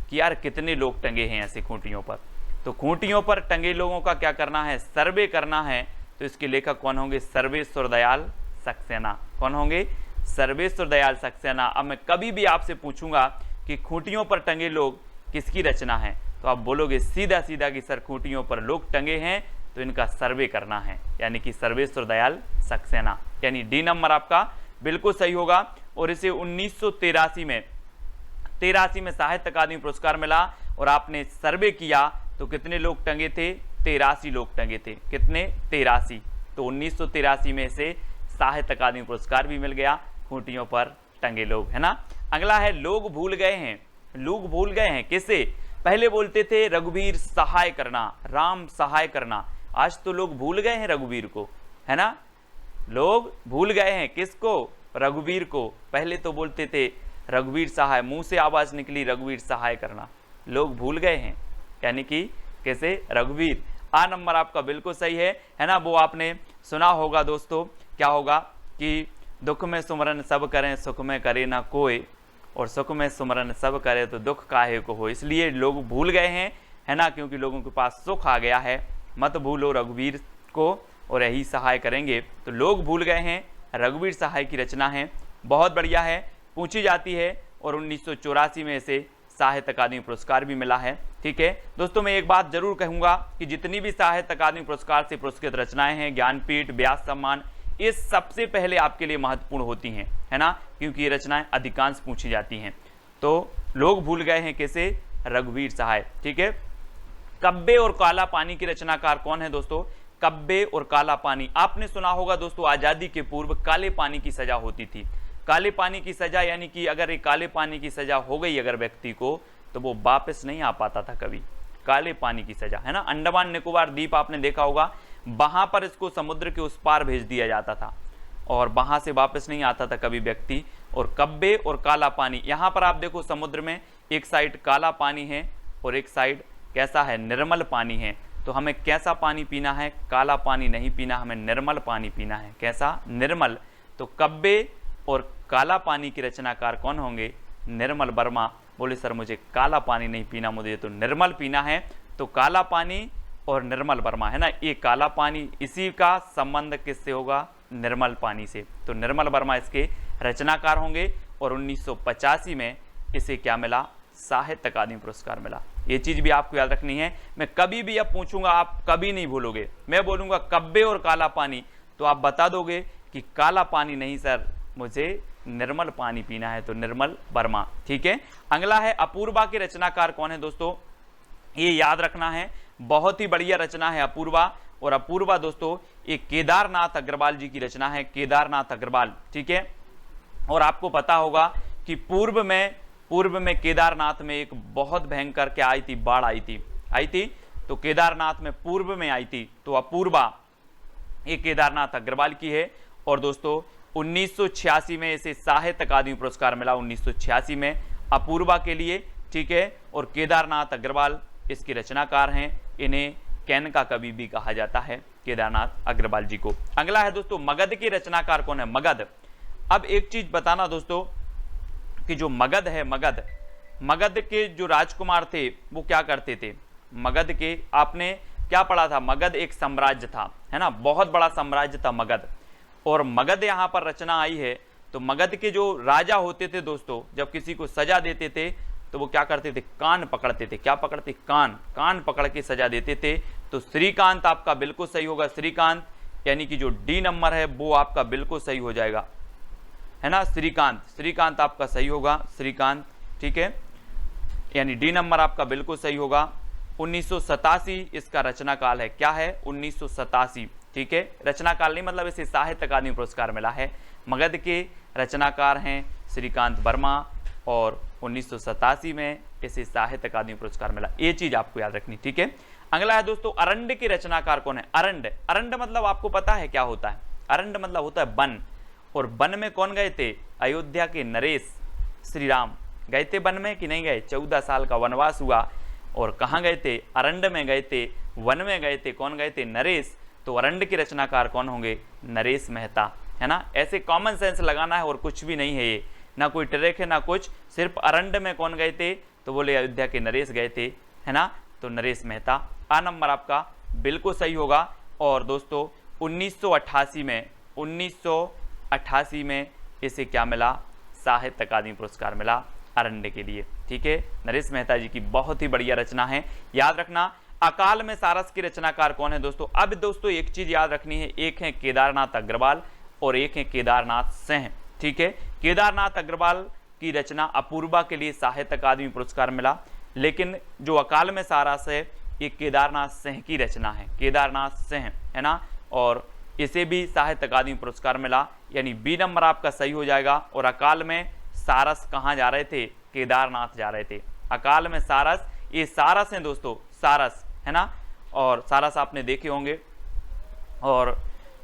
कि यार कितने लोग टंगे हैं ऐसे खूंटियों पर। तो खूंटियों पर टंगे लोगों का क्या करना है, सर्वे करना है। तो इसके लेखक कौन होंगे, सर्वेश्वर दयाल सक्सेना। कौन होंगे, सर्वेश्वर दयाल सक्सेना। अब मैं कभी भी आपसे पूछूंगा कि खूंटियों पर टंगे लोग किसकी रचना है, तो आप बोलोगे सीधा सीधा कि सर खूंटियों पर लोग टंगे हैं तो इनका सर्वे करना है, यानी कि सर्वेश्वर दयाल सक्सेना, यानी डी नंबर आपका बिल्कुल सही होगा। और इसे 1983 में साहित्य अकादमी पुरस्कार मिला। और आपने सर्वे किया तो कितने लोग टंगे थे, 83 लोग टंगे थे। कितने, 83। तो 1983 में से साहित्य अकादमी पुरस्कार भी मिल गया, खूंटियों पर टंगे लोग, है ना। अगला है लोग भूल गए हैं। लोग भूल गए हैं किसे, पहले बोलते थे रघुवीर सहाय करना, राम सहाय करना, आज तो लोग भूल गए हैं रघुवीर को, है ना। लोग भूल गए हैं किसको, रघुवीर को। पहले तो बोलते थे रघुवीर सहाय, मुंह से आवाज निकली रघुवीर सहाय करना, लोग भूल गए हैं, यानी कि कैसे, रघुवीर। आ नंबर आपका बिल्कुल सही है ना। वो आपने सुना होगा दोस्तों, क्या होगा कि दुख में सुमरन सब करें, सुख में करे ना कोई, और सुख में सुमरन सब करे तो दुख काहे को हो। इसलिए लोग भूल गए हैं, है ना, क्योंकि लोगों के पास सुख आ गया है। मत भूलो रघुवीर को और यही सहाय करेंगे। तो लोग भूल गए हैं रघुवीर सहाय की रचना है, बहुत बढ़िया है, पूछी जाती है। और 1984 में इसे साहित्य अकादमी पुरस्कार भी मिला है। ठीक है दोस्तों, मैं एक बात जरूर कहूंगा कि जितनी भी साहित्य अकादमी पुरस्कार से पुरस्कृत रचनाएं हैं, ज्ञानपीठ, व्यास सम्मान, ये सबसे पहले आपके लिए महत्वपूर्ण होती हैं, है ना, क्योंकि ये रचनाएं अधिकांश पूछी जाती हैं। तो लोग भूल गए हैं कैसे, रघुवीर सहाय। ठीक है, कब्बे और काला पानी की रचनाकार कौन है दोस्तों, कब्बे और काला पानी। आपने सुना होगा दोस्तों, आजादी के पूर्व काले पानी की सजा होती थी। काले पानी की सजा यानी कि अगर एक काले पानी की सजा हो गई अगर व्यक्ति को, तो वो वापस नहीं आ पाता था कभी। काले पानी की सजा, है ना। अंडमान निकोबार द्वीप आपने देखा होगा, वहां पर इसको समुद्र के उस पार भेज दिया जाता था और वहां से वापस नहीं आता था कभी व्यक्ति। और कब्बे और काला पानी, यहां पर आप देखो समुद्र में एक साइड काला पानी है और एक साइड कैसा है, निर्मल पानी है। तो हमें कैसा पानी पीना है, काला पानी नहीं पीना, हमें निर्मल पानी पीना है। कैसा, निर्मल। तो कब्बे और काला पानी की रचनाकार कौन होंगे, निर्मल वर्मा। बोले सर मुझे काला पानी नहीं पीना, मुझे तो निर्मल पीना है। तो काला पानी और निर्मल वर्मा, है ना, ये काला पानी, इसी का संबंध किससे होगा, निर्मल पानी से। तो निर्मल वर्मा इसके रचनाकार होंगे। और 1985 में इसे क्या मिला, साहित्य अकादमी पुरस्कार मिला। ये चीज भी आपको याद रखनी है। मैं कभी भी अब पूछूंगा, आप कभी नहीं भूलोगे, मैं बोलूंगा कब्बे और काला पानी, तो आप बता दोगे कि काला पानी नहीं सर, मुझे निर्मल पानी पीना है, तो निर्मल वर्मा। ठीक है, अगला है अपूर्वा के रचनाकार कौन है दोस्तों, ये याद रखना है, बहुत ही बढ़िया रचना है अपूर्वा। और अपूर्वा दोस्तों एक केदारनाथ अग्रवाल जी की रचना है, केदारनाथ अग्रवाल। ठीक है, और आपको पता होगा कि पूर्व में केदारनाथ में एक बहुत भयंकर क्या आई थी, बाढ़ आई थी। तो केदारनाथ में पूर्व में आई थी। तो अपूर्वा ये केदारनाथ अग्रवाल की है। और दोस्तों 1986 में इसे साहित्य अकादमी पुरस्कार मिला, 1986 में अपूर्वा के लिए। ठीक है, और केदारनाथ अग्रवाल इसके रचनाकार हैं, इन्हें कैन का कवि भी कहा जाता है, केदारनाथ अग्रवाल जी को। अगला है दोस्तों मगध के रचनाकार कौन है, मगध। अब एक चीज बताना दोस्तों कि जो मगध है, मगध के जो राजकुमार थे वो क्या करते थे, मगध के आपने क्या पढ़ा था, मगध एक साम्राज्य था, है ना, बहुत बड़ा साम्राज्य था मगध। और मगध यहाँ पर रचना आई है। तो मगध के जो राजा होते थे दोस्तों, जब किसी को सजा देते थे तो वो क्या करते थे, कान पकड़ते थे। क्या पकड़ते, कान पकड़ के सजा देते थे। तो श्रीकांत आपका बिल्कुल सही होगा, श्रीकांत, यानी कि जो डी नंबर है वो आपका बिल्कुल सही हो जाएगा, है ना, श्रीकांत आपका सही होगा, श्रीकांत। ठीक है, यानी डी नंबर आपका बिल्कुल सही होगा। 1987 इसका रचना काल है, क्या है, 1987। ठीक है, रचना काल नहीं मतलब इसे साहित्य अकादमी पुरस्कार मिला है। मगध के रचनाकार हैं श्रीकांत वर्मा और 1987 में इसे साहित्य अकादमी पुरस्कार मिला। ये चीज आपको याद रखनी। ठीक है, अगला है दोस्तों अरण्य की रचनाकार कौन है? अरण्य, अरण्य मतलब आपको पता है क्या होता है? अरण्य मतलब होता है वन, और वन में कौन गए थे? अयोध्या के नरेश श्री राम गए थे वन में कि नहीं गए? 14 साल का वनवास हुआ और कहाँ गए थे? अरण्य में गए थे, वन में गए थे। कौन गए थे? नरेश। तो अरण्य के रचनाकार कौन होंगे? नरेश मेहता, है ना। ऐसे कॉमन सेंस लगाना है और कुछ भी नहीं है ये, ना कोई ट्रिक है ना कुछ, सिर्फ अरण्य में कौन गए थे? तो बोले अयोध्या के नरेश गए थे, है ना। तो नरेश मेहता, आ नंबर आपका बिल्कुल सही होगा। और दोस्तों 1988 में इसे क्या मिला? साहित्य अकादमी पुरस्कार मिला अरण्य के लिए, ठीक है। नरेश मेहता जी की बहुत ही बढ़िया रचना है, याद रखना। अकाल में सारस की रचनाकार कौन है दोस्तों? अब दोस्तों एक चीज याद रखनी है, एक है केदारनाथ अग्रवाल और एक है केदारनाथ सिंह, ठीक है। केदारनाथ अग्रवाल की रचना अपूर्वा के लिए साहित्य अकादमी पुरस्कार मिला, लेकिन जो अकाल में सारस है ये केदारनाथ सिंह की रचना है, केदारनाथ सिंह, है ना। और इसे भी साहित्य अकादमी पुरस्कार मिला, यानी बी नंबर आपका सही हो जाएगा। और अकाल में सारस कहाँ जा रहे थे? केदारनाथ जा रहे थे। अकाल में सारस, ये सारस हैं दोस्तों, सारस, है ना। और सारस आपने देखे होंगे। और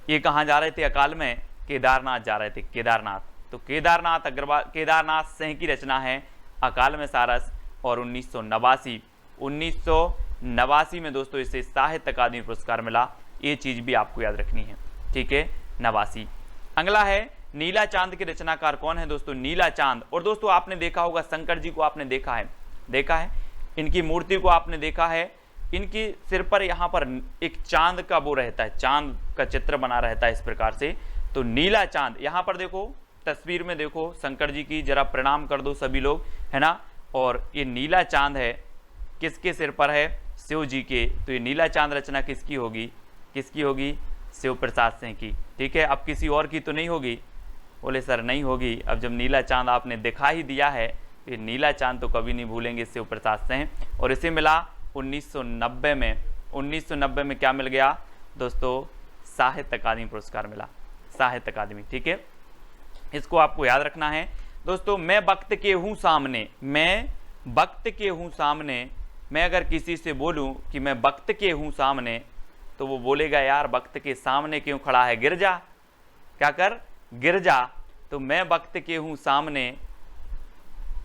ये कहाँ जा रहे थे अकाल में? केदारनाथ जा रहे थे, केदारनाथ। तो केदारनाथ अग्रवाल, केदारनाथ सिंह की रचना है अकाल में सारस। और 1989 में दोस्तों इसे साहित्य अकादमी पुरस्कार मिला, ये चीज भी आपको याद रखनी है, ठीक है। 89। अगला है नीला चांद के रचनाकार कौन है दोस्तों? नीला चांद। और दोस्तों आपने देखा होगा शंकर जी को, आपने देखा है इनकी मूर्ति को आपने देखा है, इनकी सिर पर यहाँ पर एक चांद का वो रहता है, चांद का चित्र बना रहता है इस प्रकार से। तो नीला चांद, यहाँ पर देखो तस्वीर में देखो शंकर जी की, जरा प्रणाम कर दो सभी लोग, है ना। और ये नीला चांद है, किसके सिर पर है? शिव जी के। तो ये नीला चांद रचना किसकी होगी? किसकी होगी? शिव प्रसाद सिंह की, ठीक है। अब किसी और की तो नहीं होगी? बोले सर नहीं होगी। अब जब नीला चांद आपने दिखा ही दिया है तो ये नीला चांद तो कभी नहीं भूलेंगे शिव प्रसाद सिंह। और इसे मिला 1990 में। 1990 में क्या मिल गया दोस्तों? साहित्य अकादमी पुरस्कार मिला, साहित्य अकादमी, ठीक है। इसको आपको याद रखना है दोस्तों। मैं वक्त के हूँ सामने, मैं वक्त के हूँ सामने, मैं अगर किसी से बोलूँ कि मैं वक्त के हूँ सामने, तो वो बोलेगा यार वक्त के सामने क्यों खड़ा है? गिर जा, क्या कर? गिर जा। तो मैं वक्त के हूँ सामने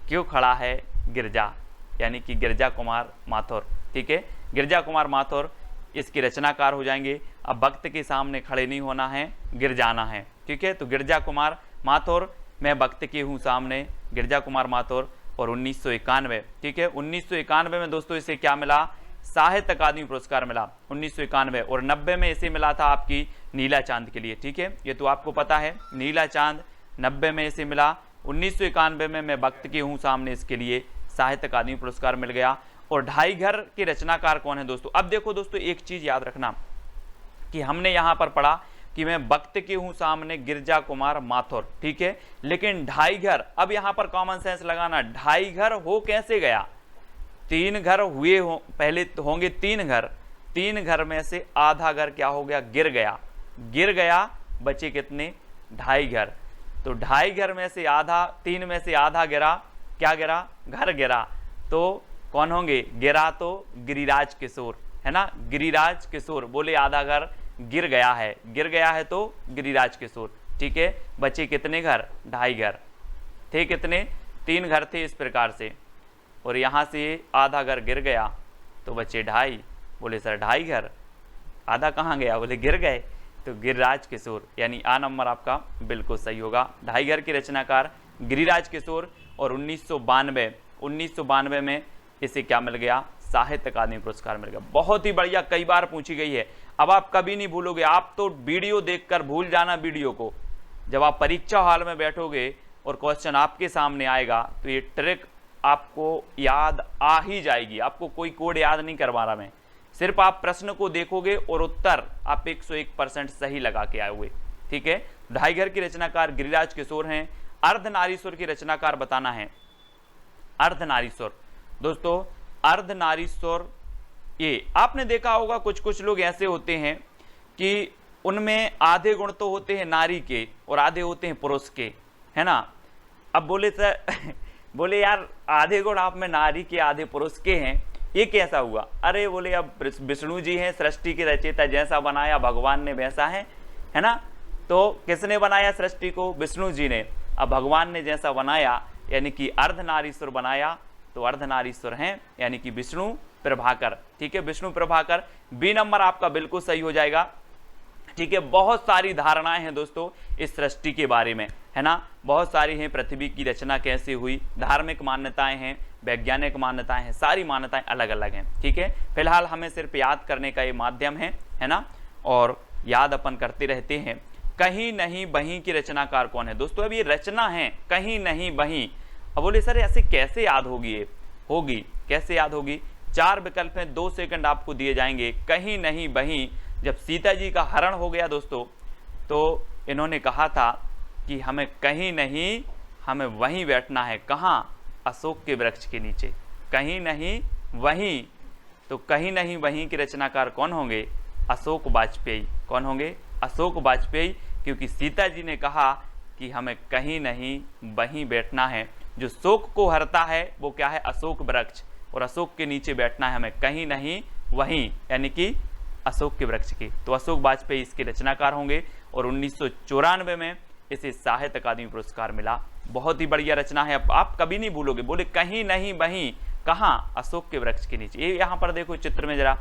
क्यों खड़ा है? गिर जा, यानी कि गिरजा कुमार माथुर, ठीक है। गिरजा कुमार माथुर इसके रचनाकार हो जाएंगे। अब वक्त के सामने खड़े नहीं होना है, गिर जाना है, ठीक है। तो गिरजा कुमार माथुर, मैं वक्त के हूँ सामने, गिरजा कुमार माथुर। और 1991, ठीक है, 1991 में दोस्तों इसे क्या मिला? साहित्य अकादमी पुरस्कार मिला 1991। और 90 में इसे मिला था आपकी नीला चांद के लिए, ठीक है। ये तो आपको पता है, नीला चांद 90 में इसे मिला। 1991 में मैं वक्त के हूँ सामने, इसके लिए साहित्य अकादमी पुरस्कार मिल गया। और ढाई घर के रचनाकार कौन है दोस्तों? अब देखो दोस्तों एक चीज याद रखना कि हमने यहाँ पर पढ़ा कि मैं वक्त के हूँ सामने, गिरजा कुमार माथुर, ठीक है। लेकिन ढाई घर, अब यहाँ पर कॉमन सेंस लगाना, ढाई घर हो कैसे गया? 3 घर हुए हो, पहले तो होंगे 3 घर, 3 घर में से आधा घर क्या हो गया? गिर गया, गिर गया, बचे कितने? ढाई घर। तो ढाई घर में से आधा, 3 में से आधा गिरा, क्या गिरा? घर गिरा। तो कौन होंगे? गिरा तो गिरिराज किशोर, है ना। गिरिराज किशोर, बोले आधा घर गिर गया है, गिर गया है तो गिरिराज किशोर, ठीक है। बचे कितने घर? ढाई घर। थे कितने? 3 घर थे इस प्रकार से। और यहाँ से आधा घर गिर गया तो बचे ढाई। बोले सर ढाई घर, आधा कहाँ गया? बोले गिर गए। तो गिरिराज किशोर, यानी आ नंबर आपका बिल्कुल सही होगा। ढाई घर के रचनाकार गिरिराज किशोर। और 1992 में इसे क्या मिल गया? साहित्य अकादमी पुरस्कार मिल गया। बहुत ही बढ़िया, कई बार पूछी गई है। अब आप कभी नहीं भूलोगे, आप तो वीडियो देखकर भूल जाना वीडियो को। जब आप परीक्षा हॉल में बैठोगे और क्वेश्चन आपके सामने आएगा तो ये ट्रिक आपको याद आ ही जाएगी। आपको कोई कोड याद नहीं करवा रहा मैं, सिर्फ आप प्रश्न को देखोगे और उत्तर आप 101% सही लगा के आए हुए, ठीक है। ढाई घर की रचनाकार गिरिराज किशोर हैं। अर्धनारीश्वर की रचनाकार बताना है। अर्धनारीश्वर दोस्तों, अर्धनारीश्वर, ये आपने देखा होगा कुछ कुछ लोग ऐसे होते हैं कि उनमें आधे गुण तो होते हैं नारी के और आधे होते हैं पुरुष के, है ना। अब बोले सर बोले यार आधे गुण आप में नारी के आधे पुरुष के हैं, ये कैसा हुआ? अरे बोले अब विष्णु जी हैं सृष्टि के रचयिता, जैसा बनाया भगवान ने वैसा है ना। तो किसने बनाया सृष्टि को? विष्णु जी ने। अब भगवान ने जैसा बनाया यानी कि अर्धनारीश्वर बनाया, तो अर्धनारीश्वर हैं यानी कि विष्णु प्रभाकर। ठीक है, विष्णु प्रभाकर। बी नंबर आपका बिल्कुल सही हो जाएगा। ठीक है, बहुत सारी धारणाएं हैं दोस्तों इस सृष्टि के बारे में, है ना, बहुत सारी हैं। पृथ्वी की रचना कैसे हुई, धार्मिक मान्यताएं हैं, वैज्ञानिक मान्यताएं हैं, सारी मान्यताएं अलग अलग हैं। ठीक है, फिलहाल हमें सिर्फ याद करने का ये माध्यम है ना, और याद अपन करते रहते हैं। कहीं नहीं बहीं की रचनाकार कौन है? दोस्तों अब ये रचना है कहीं नहीं बहीं। अब बोले सर ऐसे कैसे याद होगी? ये होगी कैसे याद होगी? 4 विकल्प हैं, 2 सेकंड आपको दिए जाएंगे। कहीं नहीं बहीं, जब सीता जी का हरण हो गया दोस्तों, तो इन्होंने कहा था कि हमें कहीं नहीं, हमें वहीं बैठना है। कहाँ? अशोक के वृक्ष के नीचे। कहीं नहीं वहीं, तो कहीं नहीं वहीं के रचनाकार कौन होंगे? अशोक वाजपेयी। कौन होंगे? अशोक वाजपेयी, क्योंकि सीता जी ने कहा कि हमें कहीं नहीं वहीं बैठना है। जो शोक को हरता है वो क्या है? अशोक वृक्ष, और अशोक के नीचे बैठना है हमें कहीं नहीं वहीं, यानी कि अशोक के वृक्ष की। तो अशोक वाजपेयी इसके रचनाकार होंगे, और 1994 में इसे साहित्य अकादमी पुरस्कार मिला। बहुत ही बढ़िया रचना है, आप कभी नहीं भूलोगे। बोले कहीं नहीं वहीं, कहाँ? अशोक के वृक्ष के नीचे। ये यहाँ पर देखो चित्र में जरा,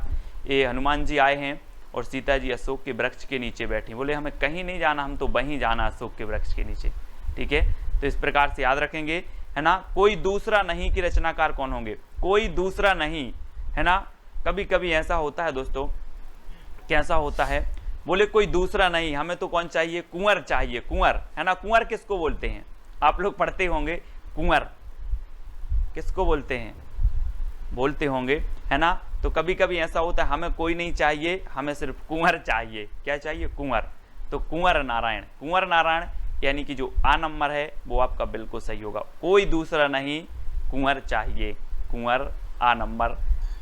ये हनुमान जी आए हैं और सीता जी अशोक के वृक्ष के नीचे बैठी। बोले हमें कहीं नहीं जाना, हम तो वहीं जाना, अशोक के वृक्ष के नीचे। ठीक है, तो इस प्रकार से याद रखेंगे, है ना। कोई दूसरा नहीं की रचनाकार कौन होंगे? कोई दूसरा नहीं, है ना। कभी कभी ऐसा होता है दोस्तों, कैसा होता है? बोले कोई दूसरा नहीं, हमें तो कौन चाहिए? कुंवर चाहिए, कुंवर, है ना। कुंवर किसको बोलते हैं? आप लोग पढ़ते होंगे, कुंवर किसको बोलते हैं? बोलते होंगे, है ना। तो कभी कभी ऐसा होता है, हमें कोई नहीं चाहिए, हमें सिर्फ कुंवर चाहिए। क्या चाहिए? कुंवर। तो कुंवर नारायण, कुंवर नारायण, यानी कि जो आ नंबर है वो आपका बिल्कुल सही होगा। कोई दूसरा नहीं, कुंवर चाहिए, कुंवर आ नंबर।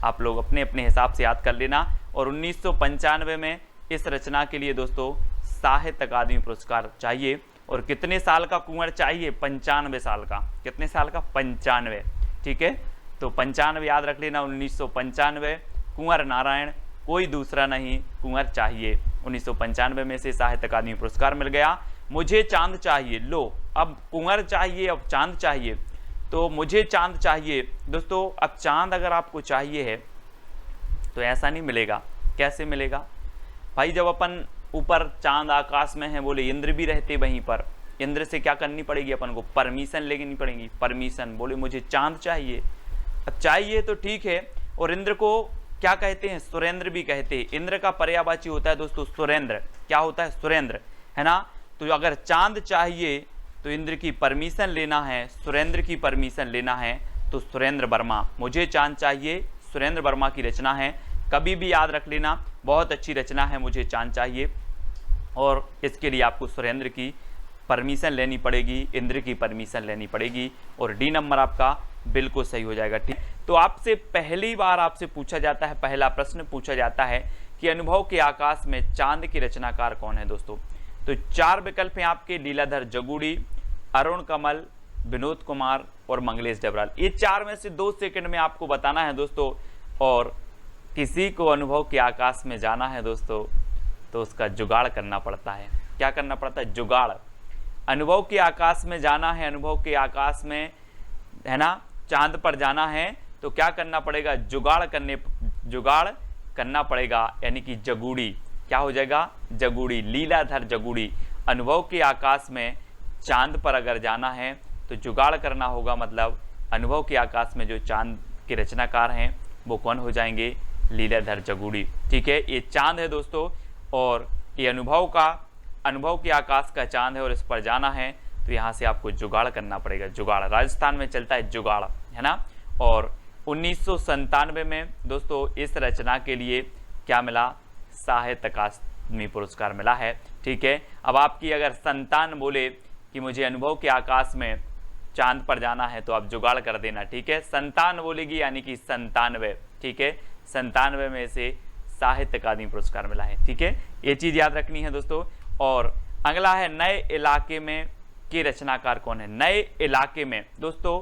आप लोग अपने अपने हिसाब से याद कर लेना। और 1995 में इस रचना के लिए दोस्तों साहित्य अकादमी पुरस्कार चाहिए। और कितने साल का कुंवर चाहिए? 95 साल का। कितने साल का? 95। ठीक है, तो 95 याद रख लेना। 1995, कुंवर नारायण, कोई दूसरा नहीं, कुंवर चाहिए। 1995 में से साहित्य अकादमी पुरस्कार मिल गया। मुझे चांद चाहिए, लो अब कुंवर चाहिए, अब चांद चाहिए। तो मुझे चांद चाहिए दोस्तों। अब चांद अगर आपको चाहिए है तो ऐसा नहीं मिलेगा। कैसे मिलेगा भाई? जब अपन ऊपर चांद आकाश में है, बोले इंद्र भी रहते वहीं पर, इंद्र से क्या करनी पड़ेगी अपन को? परमिशन लेनी पड़ेगी, परमिशन। बोले मुझे चांद चाहिए। अब चाहिए तो ठीक है, और इंद्र को क्या कहते हैं? सुरेंद्र भी कहते हैं। इंद्र का पर्यायवाची होता है दोस्तों सुरेंद्र। क्या होता है? सुरेंद्र, है ना। तो अगर चांद चाहिए तो इंद्र की परमिशन लेना है, सुरेंद्र की परमिशन लेना है, तो सुरेंद्र वर्मा। मुझे चांद चाहिए, सुरेंद्र वर्मा की रचना है। कभी भी याद रख लेना, बहुत अच्छी रचना है मुझे चांद चाहिए, और इसके लिए आपको सुरेंद्र की परमिशन लेनी पड़ेगी, इंद्र की परमिशन लेनी पड़ेगी। और डी नंबर आपका बिल्कुल सही हो जाएगा। ठीक, तो आपसे पहली बार आपसे पूछा जाता है, पहला प्रश्न पूछा जाता है कि अनुभव के आकाश में चांद की रचनाकार कौन है दोस्तों? तो 4 विकल्प हैं आपके, लीलाधर जगुड़ी, अरुण कमल, विनोद कुमार और मंगलेश डबराल। ये 4 में से 2 सेकंड में आपको बताना है दोस्तों। और किसी को अनुभव के आकाश में जाना है दोस्तों, तो उसका जुगाड़ करना पड़ता है। क्या करना पड़ता है? जुगाड़। अनुभव के आकाश में जाना है, अनुभव के आकाश में, है ना, चांद पर जाना है, तो क्या करना पड़ेगा? जुगाड़ करना पड़ेगा, यानी कि जगुड़ी। क्या हो जाएगा? जगुड़ी, लीलाधर जगुड़ी। अनुभव के आकाश में चांद पर अगर जाना है तो जुगाड़ करना होगा, मतलब अनुभव के आकाश में जो चांद के रचनाकार हैं वो कौन हो जाएंगे? लीलाधर जगुड़ी। ठीक है, ये चांद है दोस्तों, और ये अनुभव के आकाश का चांद है, और इस पर जाना है तो यहाँ से आपको जुगाड़ करना पड़ेगा। जुगाड़, राजस्थान में चलता है जुगाड़, है ना। और 1997 में दोस्तों इस रचना के लिए क्या मिला? साहित्य अकादमी पुरस्कार मिला है। ठीक है, अब आपकी अगर संतान बोले कि मुझे अनुभव के आकाश में चांद पर जाना है, तो आप जुगाड़ कर देना। ठीक है, संतान बोलेगी यानी कि 97। ठीक है, 97 में से साहित्य अकादमी पुरस्कार मिला है। ठीक है, ये चीज याद रखनी है दोस्तों। और अगला है नए इलाके में के रचनाकार कौन है? नए इलाके में दोस्तों,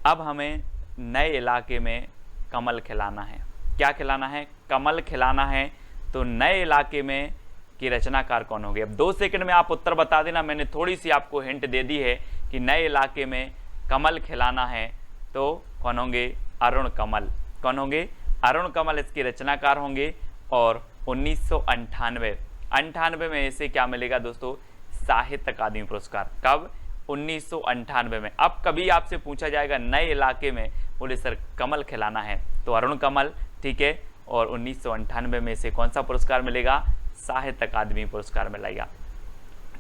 अब हमें नए इलाके में कमल खिलाना है। क्या खिलाना है? कमल खिलाना है। तो नए इलाके में की रचनाकार कौन होंगे? अब 2 सेकंड में आप उत्तर बता देना। मैंने थोड़ी सी आपको हिंट दे दी है कि नए इलाके में कमल खिलाना है तो कौन होंगे? अरुण कमल। कौन होंगे? अरुण कमल इसके रचनाकार होंगे। और 1998 में इसे क्या मिलेगा दोस्तों? साहित्य अकादमी पुरस्कार। कब? 1998 में। अब कभी आपसे पूछा जाएगा नए इलाके में, बोले सर कमल खिलाना है, तो अरुण कमल, ठीक है। और 1998 में इसे कौन सा पुरस्कार मिलेगा? साहित्य अकादमी पुरस्कार मिलेगा,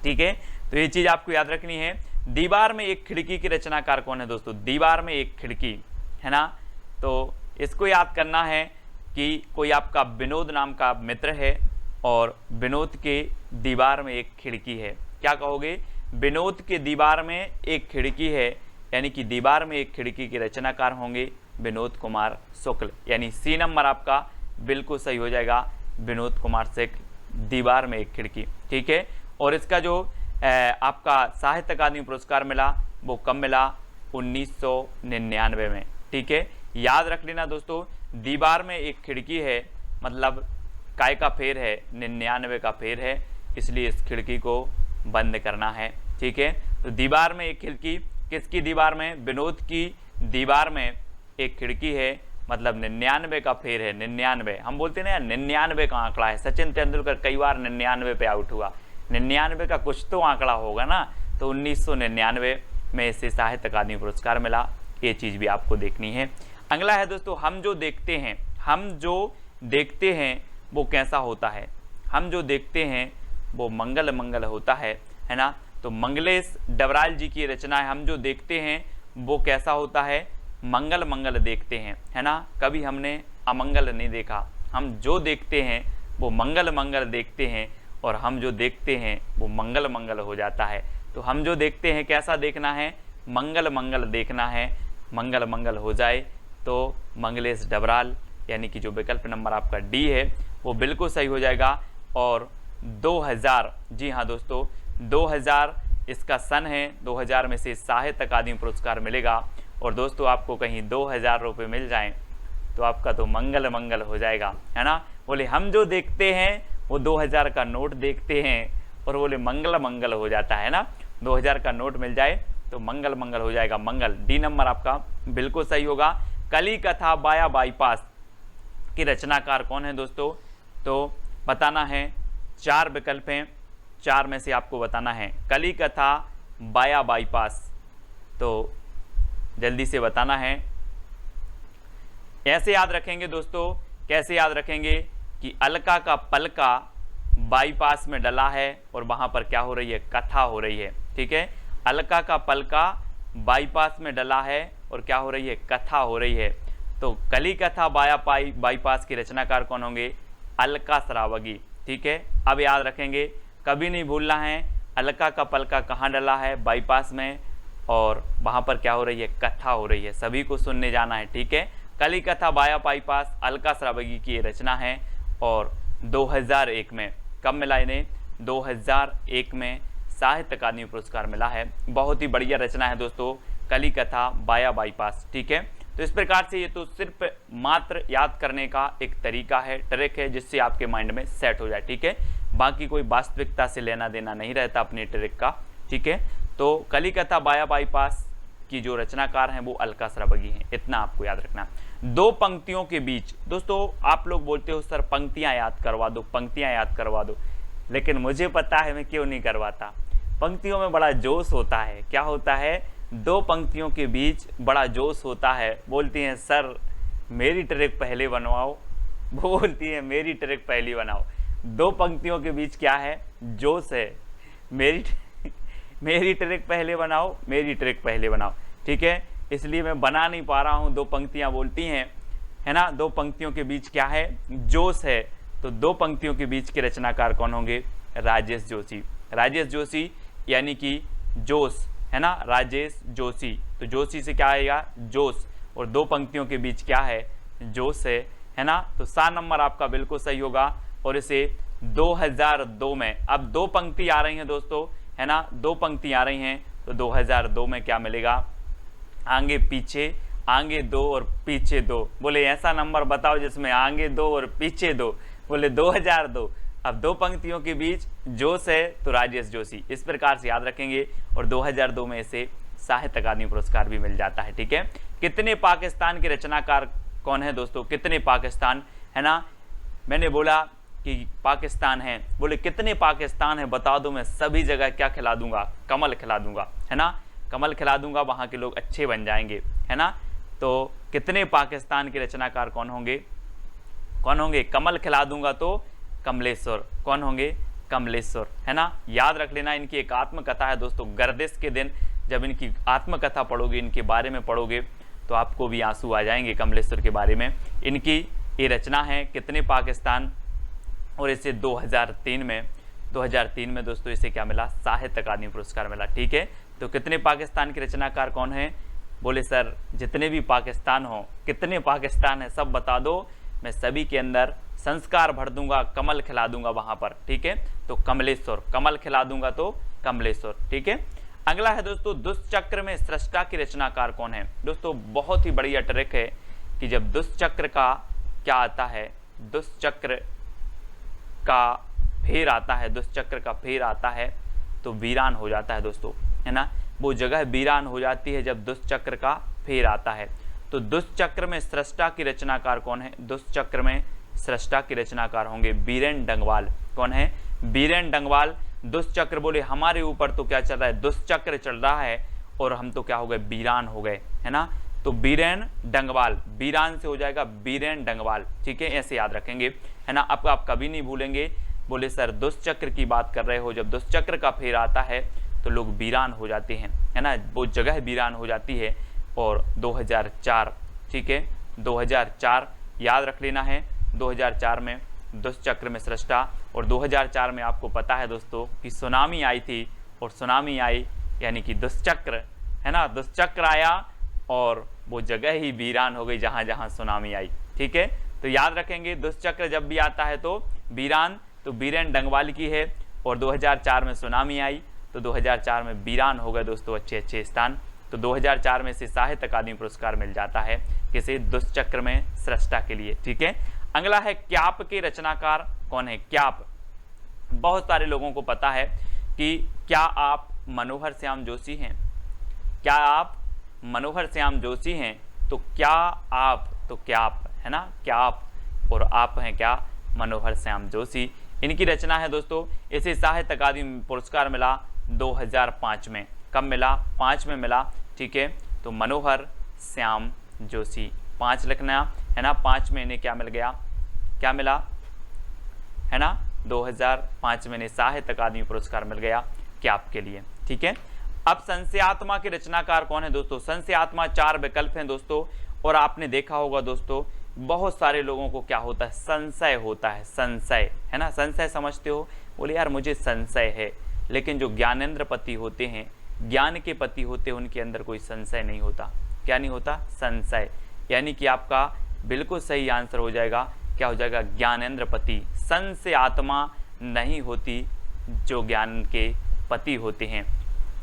ठीक है। तो ये चीज आपको याद रखनी है। दीवार में एक खिड़की की रचनाकार कौन है दोस्तों? दीवार में एक खिड़की, है ना। तो इसको याद करना है कि कोई आपका विनोद नाम का मित्र है और विनोद के दीवार में एक खिड़की है। क्या कहोगे? विनोद के दीवार में एक खिड़की है, यानी कि दीवार में एक खिड़की के रचनाकार होंगे विनोद कुमार शुक्ल, यानी सी नंबर आपका बिल्कुल सही हो जाएगा, विनोद कुमार शुक्ल, दीवार में एक खिड़की, ठीक है। और इसका जो आपका साहित्य अकादमी पुरस्कार मिला वो कब मिला? 1999 में, ठीक है। याद रख लेना दोस्तों, दीवार में एक खिड़की है मतलब काय का फेर है? 99 का फेर है, इसलिए इस खिड़की को बंद करना है, ठीक है। तो दीवार में एक खिड़की, किसकी दीवार में? विनोद की दीवार में एक खिड़की है, मतलब 99 का फेर है। 99 हम बोलते हैं ना यार, 99 का आंकड़ा है। सचिन तेंदुलकर कई बार 99 पे आउट हुआ, 99 का कुछ तो आंकड़ा होगा ना। तो 1999 में इसे साहित्य अकादमी पुरस्कार मिला। ये चीज भी आपको देखनी है। अगला है दोस्तों, हम जो देखते हैं वो कैसा होता है? हम जो देखते हैं वो मंगल मंगल होता है ना। तो मंगलेश डबराल जी की रचना है, हम जो देखते हैं वो कैसा होता है? मंगल मंगल देखते हैं, है ना। कभी हमने अमंगल नहीं देखा, हम जो देखते हैं वो मंगल मंगल देखते हैं, और हम जो देखते हैं वो मंगल मंगल हो जाता है। तो हम जो देखते हैं कैसा देखना है? मंगल मंगल देखना है। मंगल मंगल हो जाए तो मंगलेश डबराल, यानी कि जो विकल्प नंबर आपका डी है वो बिल्कुल सही हो जाएगा। और 2000, जी हाँ दोस्तों, 2000 इसका सन है। 2000 में से साहित्य अकादमी पुरस्कार मिलेगा। और दोस्तों आपको कहीं 2000 रुपये मिल जाएं तो आपका तो मंगल मंगल हो जाएगा, है ना। बोले हम जो देखते हैं वो 2000 का नोट देखते हैं, और बोले मंगल मंगल हो जाता है ना। 2000 का नोट मिल जाए तो मंगल मंगल हो जाएगा। मंगल, डी नंबर आपका बिल्कुल सही होगा। कली कथा बाया बाईपास की रचनाकार कौन है दोस्तों? तो बताना है, 4 विकल्प हैं, 4 में से आपको बताना है। कली कथा बाया बाईपास, तो जल्दी से बताना है। ऐसे याद रखेंगे दोस्तों, कैसे याद रखेंगे कि अलका का पलका बाईपास में डला है और वहां पर क्या हो रही है? कथा हो रही है, ठीक है। अलका का पलका बाईपास में डला है और क्या हो रही है? कथा हो रही है। तो कली कथा बाईपास की रचनाकार कौन होंगे? अलका श्रावगी, ठीक है। अब याद रखेंगे, कभी नहीं भूलना है, अलका का पलका कहाँ डला है? बाईपास में, और वहां पर क्या हो रही है? कथा हो रही है। सभी को सुनने जाना है, ठीक है। कली कथा बाया बाईपास अलका श्रावगी की रचना है। और 2001 में कब मिला इन्हें? 2001 में साहित्य अकादमी पुरस्कार मिला है। बहुत ही बढ़िया रचना है दोस्तों, कली कथा बाया बाईपास, ठीक है। तो इस प्रकार से ये तो सिर्फ मात्र याद करने का एक तरीका है, ट्रिक है, जिससे आपके माइंड में सेट हो जाए, ठीक है। बाकी कोई वास्तविकता से लेना देना नहीं रहता अपनी ट्रिक का, ठीक है। तो कली कथा बाया बाईपास की जो रचनाकार हैं वो अलका श्रावगी हैं, इतना आपको याद रखना। 2 पंक्तियों के बीच, दोस्तों आप लोग बोलते हो सर पंक्तियां याद करवा दो, पंक्तियां याद करवा दो, लेकिन मुझे पता है मैं क्यों नहीं करवाता। पंक्तियों में बड़ा जोश होता है। क्या होता है? 2 पंक्तियों के बीच बड़ा जोश होता है। बोलती हैं सर मेरी ट्रिक पहले बनवाओ, बोलती है मेरी ट्रिक पहली बनाओ। 2 पंक्तियों के बीच क्या है? जोश है। मेरी ट्रिक पहले बनाओ, मेरी ट्रिक पहले बनाओ, ठीक है। इसलिए मैं बना नहीं पा रहा हूँ। 2 पंक्तियां बोलती हैं, है ना। 2 पंक्तियों के बीच क्या है? जोश है। तो 2 पंक्तियों के बीच के रचनाकार कौन होंगे? राजेश जोशी। राजेश जोशी यानी कि जोश, है ना, राजेश जोशी। तो जोशी से क्या आएगा? जोश। और 2 पंक्तियों के बीच क्या है? जोश है ना। तो 7 नंबर आपका बिल्कुल सही होगा। और इसे 2002 में, अब 2 पंक्ति आ रही हैं दोस्तों, है ना, 2 पंक्ति आ रही हैं, तो 2002 में क्या मिलेगा? आगे पीछे आगे 2 और पीछे 2। बोले ऐसा नंबर बताओ जिसमें आगे 2 और पीछे 2। बोले 2002। अब 2 पंक्तियों के बीच जोश है तो राजेश जोशी, इस प्रकार से याद रखेंगे। और 2002 में इसे साहित्य अकादमी पुरस्कार भी मिल जाता है। ठीक है, कितने पाकिस्तान के रचनाकार कौन है दोस्तों? कितने पाकिस्तान है ना, मैंने बोला कि पाकिस्तान है, बोले कितने पाकिस्तान है बता दो, मैं सभी जगह क्या खिला दूंगा? कमल खिला दूंगा, है ना, कमल खिला दूंगा, वहां के लोग अच्छे बन जाएंगे, है ना। तो कितने पाकिस्तान के रचनाकार कौन होंगे? कौन होंगे? कमल खिला दूंगा तो कमलेश्वर। कौन होंगे? कमलेश्वर, है ना। याद रख लेना, इनकी एक आत्मकथा है दोस्तों। गर्दिश के दिन जब इनकी आत्मकथा पढ़ोगे, इनके बारे में पढ़ोगे तो आपको भी आंसू आ जाएंगे कमलेश्वर के बारे में। इनकी ये रचना है कितने पाकिस्तान, और इसे 2003 में दोस्तों इसे क्या मिला? साहित्य अकादमी पुरस्कार मिला। ठीक है, तो कितने पाकिस्तान के रचनाकार कौन है? बोले सर जितने भी पाकिस्तान हो, कितने पाकिस्तान है सब बता दो, मैं सभी के अंदर संस्कार भर दूंगा, कमल खिला दूंगा वहां पर। ठीक है, तो कमलेश्वर, कमल खिला दूंगा तो कमलेश्वर। ठीक है, अगला है दोस्तों दुष्चक्र में सृष्टा की रचनाकार कौन है? दोस्तों बहुत ही बढ़िया ट्रिक है कि जब दुष्चक्र का क्या आता है, दुष्चक्र का फेर आता है, दुष्चक्र का फेर आता है तो वीरान हो जाता है दोस्तों, है ना। वो जगह वीरान हो जाती है जब दुष्चक्र का फेर आता है। तो दुष्चक्र में सृष्टा की रचनाकार कौन है? दुष्चक्र में सृष्टा की रचनाकार होंगे बीरेन डंगवाल। कौन है? बीरेन डंगवाल। दुष्चक्र, बोले हमारे ऊपर तो क्या चल रहा है? दुष्चक्र चल रहा है और हम तो क्या हो गए? वीरान हो गए, है ना। तो बीरेन डंगवाल, वीरान से हो जाएगा बीरेन डंगवाल। ठीक है, ऐसे याद रखेंगे, है ना। आपको आप कभी नहीं भूलेंगे। बोले सर दुष्चक्र की बात कर रहे हो, जब दुष्चक्र का फेर आता है तो लोग वीरान हो जाते हैं, है ना, वो जगह वीरान हो जाती है। और 2004, ठीक है, 2004 याद रख लेना है। 2004 में दुष्चक्र में सृष्टा, और 2004 में आपको पता है दोस्तों कि सुनामी आई थी, और सुनामी आई यानी कि दुष्चक्र, है ना, दुष्चक्र आया और वो जगह ही वीरान हो गई जहां जहां सुनामी आई। ठीक है, तो याद रखेंगे दुष्चक्र जब भी आता है तो वीरान, तो बीरेन डंगवाल की है। और 2004 में सुनामी आई तो 2004 में वीरान हो गए दोस्तों अच्छे अच्छे स्थान। तो 2004 में से साहित्य अकादमी पुरस्कार मिल जाता है किसे? दुष्चक्र में सृष्टा के लिए। ठीक है, अगला है क्याप के रचनाकार कौन है? क्याप, बहुत सारे लोगों को पता है कि क्या आप मनोहर श्याम जोशी हैं? क्या आप मनोहर श्याम जोशी हैं? तो क्या आप, तो क्या आप, है ना, क्या आप, और आप हैं क्या? मनोहर श्याम जोशी। इनकी रचना है दोस्तों। इसे साहित्य अकादमी पुरस्कार मिला 2005 में। कब मिला? 5 में मिला। ठीक है, तो मनोहर श्याम जोशी, 5 लिखना, है ना। 5 में इन्हें क्या मिल गया? क्या मिला, है ना, 2005 में इन्हें साहित्य अकादमी पुरस्कार मिल गया क्याप के लिए। ठीक है, अब संशयात्मा के रचनाकार कौन है दोस्तों? संशयात्मा 4 विकल्प हैं दोस्तों, और आपने देखा होगा दोस्तों बहुत सारे लोगों को क्या होता है? संशय होता है, संशय, है ना। संशय समझते हो? बोले यार मुझे संशय है, लेकिन जो ज्ञानेंद्र पति होते हैं, ज्ञान के पति होते हैं, उनके अंदर कोई संशय नहीं होता। क्या नहीं होता? संशय। यानी कि आपका बिल्कुल सही आंसर हो जाएगा, क्या हो जाएगा? ज्ञानेंद्र पति। संशय आत्मा नहीं होती जो ज्ञान के पति होते हैं,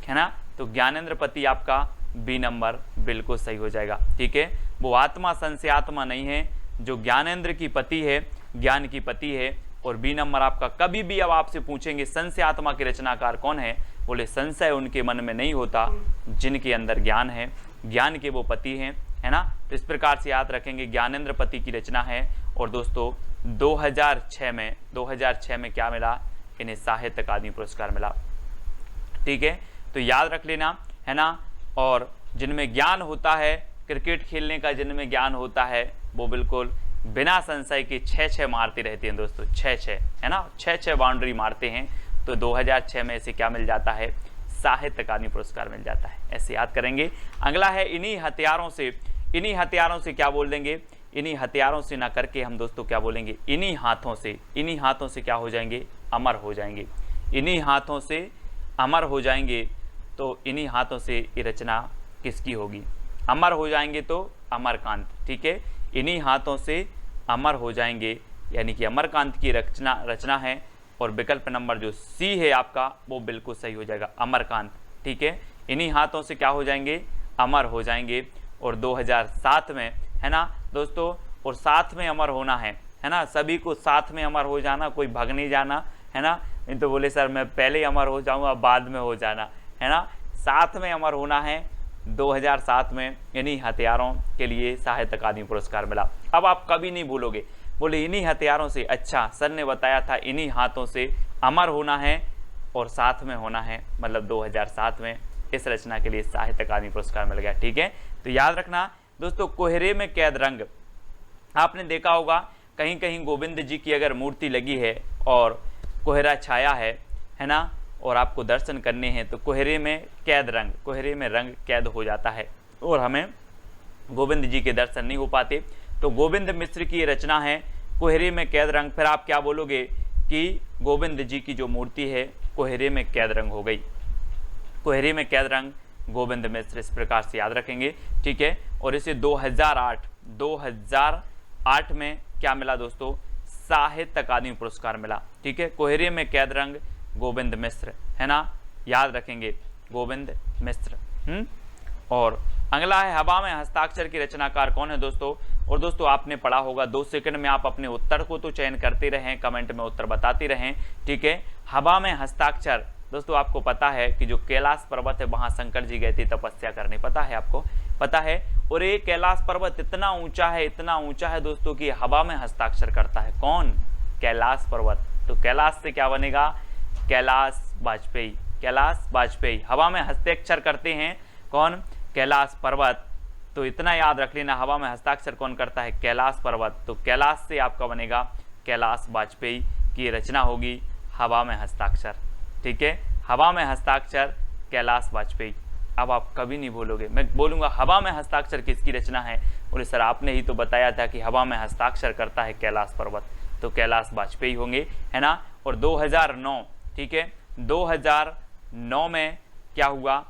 है ना। तो ज्ञानेंद्र पति आपका बी नंबर बिल्कुल सही हो जाएगा। ठीक है, वो आत्मा संशय आत्मा नहीं है जो ज्ञानेंद्र की पति है, ज्ञान की पति है। और बी नंबर आपका, कभी भी अब आपसे पूछेंगे संशय आत्मा के रचनाकार कौन है? बोले संशय उनके मन में नहीं होता जिनके अंदर ज्ञान है, ज्ञान के वो पति हैं, है ना। तो इस प्रकार से याद रखेंगे ज्ञानेंद्र पति की रचना है। और दोस्तों 2006 में क्या मिला? इन्हें साहित्य अकादमी पुरस्कार मिला। ठीक है, तो याद रख लेना, है ना। और जिनमें ज्ञान होता है, क्रिकेट खेलने का जिनमें ज्ञान होता है, वो बिल्कुल बिना संशय के 6 मारते रहते हैं दोस्तों, 6, है ना, 6 बाउंड्री मारते हैं। तो 2006 में इसे क्या मिल जाता है? साहित्य अकादमी पुरस्कार मिल जाता है। ऐसे याद करेंगे। अगला है इन्हीं हथियारों से, इन्हीं हथियारों से क्या बोल देंगे? इन्हीं हथियारों से ना करके हम दोस्तों क्या बोलेंगे? इन्हीं हाथों से, इन्हीं हाथों से क्या हो जाएंगे? अमर हो जाएंगे। इन्हीं हाथों से अमर हो जाएंगे। तो इन्हीं हाथों से ये रचना किसकी होगी? अमर हो जाएंगे तो अमरकांत। ठीक है, इन्हीं हाथों से अमर हो जाएंगे, यानी कि अमरकांत की रचना है। और विकल्प नंबर जो सी है आपका वो बिल्कुल सही हो जाएगा, अमरकांत। ठीक है, इन्हीं हाथों से क्या हो जाएंगे? अमर हो जाएंगे। और 2007 में, है ना दोस्तों, और साथ में अमर होना है ना, सभी को साथ में अमर हो जाना, कोई भाग नहीं जाना, है ना। नहीं तो बोले सर मैं पहले अमर हो जाऊंगा बाद में हो जाना, है ना। साथ में अमर होना है। 2007 में इन्हीं हथियारों के लिए साहित्य अकादमी पुरस्कार मिला। अब आप कभी नहीं भूलोगे, बोले इन्हीं हथियारों से, अच्छा सर ने बताया था इन्हीं हाथों से अमर होना है और साथ में होना है, मतलब 2007 में इस रचना के लिए साहित्य अकादमी पुरस्कार मिल गया। ठीक है, तो याद रखना दोस्तों, कोहरे में कैद रंग, आपने देखा होगा कहीं कहीं गोविंद जी की अगर मूर्ति लगी है और कोहरा छाया है ना, और आपको दर्शन करने हैं तो कोहरे में कैद रंग, कोहरे में रंग कैद हो जाता है और हमें गोविंद जी के दर्शन नहीं हो पाते। तो गोविंद मिश्र की रचना है कोहरे में कैद रंग। फिर आप क्या बोलोगे कि गोविंद जी की जो मूर्ति है कोहरे में कैद रंग हो गई, कोहरे में कैद रंग गोविंद मिश्र, इस प्रकार से याद रखेंगे। ठीक है, और इसे 2008 में क्या मिला दोस्तों, साहित्य अकादमी पुरस्कार मिला। ठीक है, कोहरे में कैद रंग गोविंद मिश्र, है ना, याद रखेंगे गोविंद मिश्र। और अगला है हवा में हस्ताक्षर की रचनाकार कौन है दोस्तों। और दोस्तों आपने पढ़ा होगा, 2 सेकंड में आप अपने उत्तर को तो चयन करते रहें, कमेंट में उत्तर बताते रहें। ठीक है, हवा में हस्ताक्षर दोस्तों आपको पता है कि जो कैलाश पर्वत है वहां शंकर जी गए थे तपस्या करने, पता है आपको, पता है। और ये कैलाश पर्वत इतना ऊंचा है, इतना ऊंचा है दोस्तों कि हवा में हस्ताक्षर करता है। कौन, कैलाश पर्वत। तो कैलाश से क्या बनेगा, कैलाश वाजपेयी, कैलाश वाजपेयी हवा में हस्ताक्षर करते हैं। कौन, कैलाश पर्वत। तो इतना याद रख लेना, हवा में हस्ताक्षर कौन करता है, कैलाश पर्वत। तो कैलाश से आपका बनेगा कैलाश वाजपेयी की रचना होगी हवा में हस्ताक्षर। ठीक है, हवा में हस्ताक्षर कैलाश वाजपेयी। अब आप कभी नहीं भूलोगे, मैं बोलूंगा हवा में हस्ताक्षर किसकी रचना है, बोले सर आपने ही तो बताया था कि हवा में हस्ताक्षर करता है कैलाश पर्वत, तो कैलाश वाजपेयी होंगे, है ना। और 2009, ठीक है, 2009 में क्या हुआ,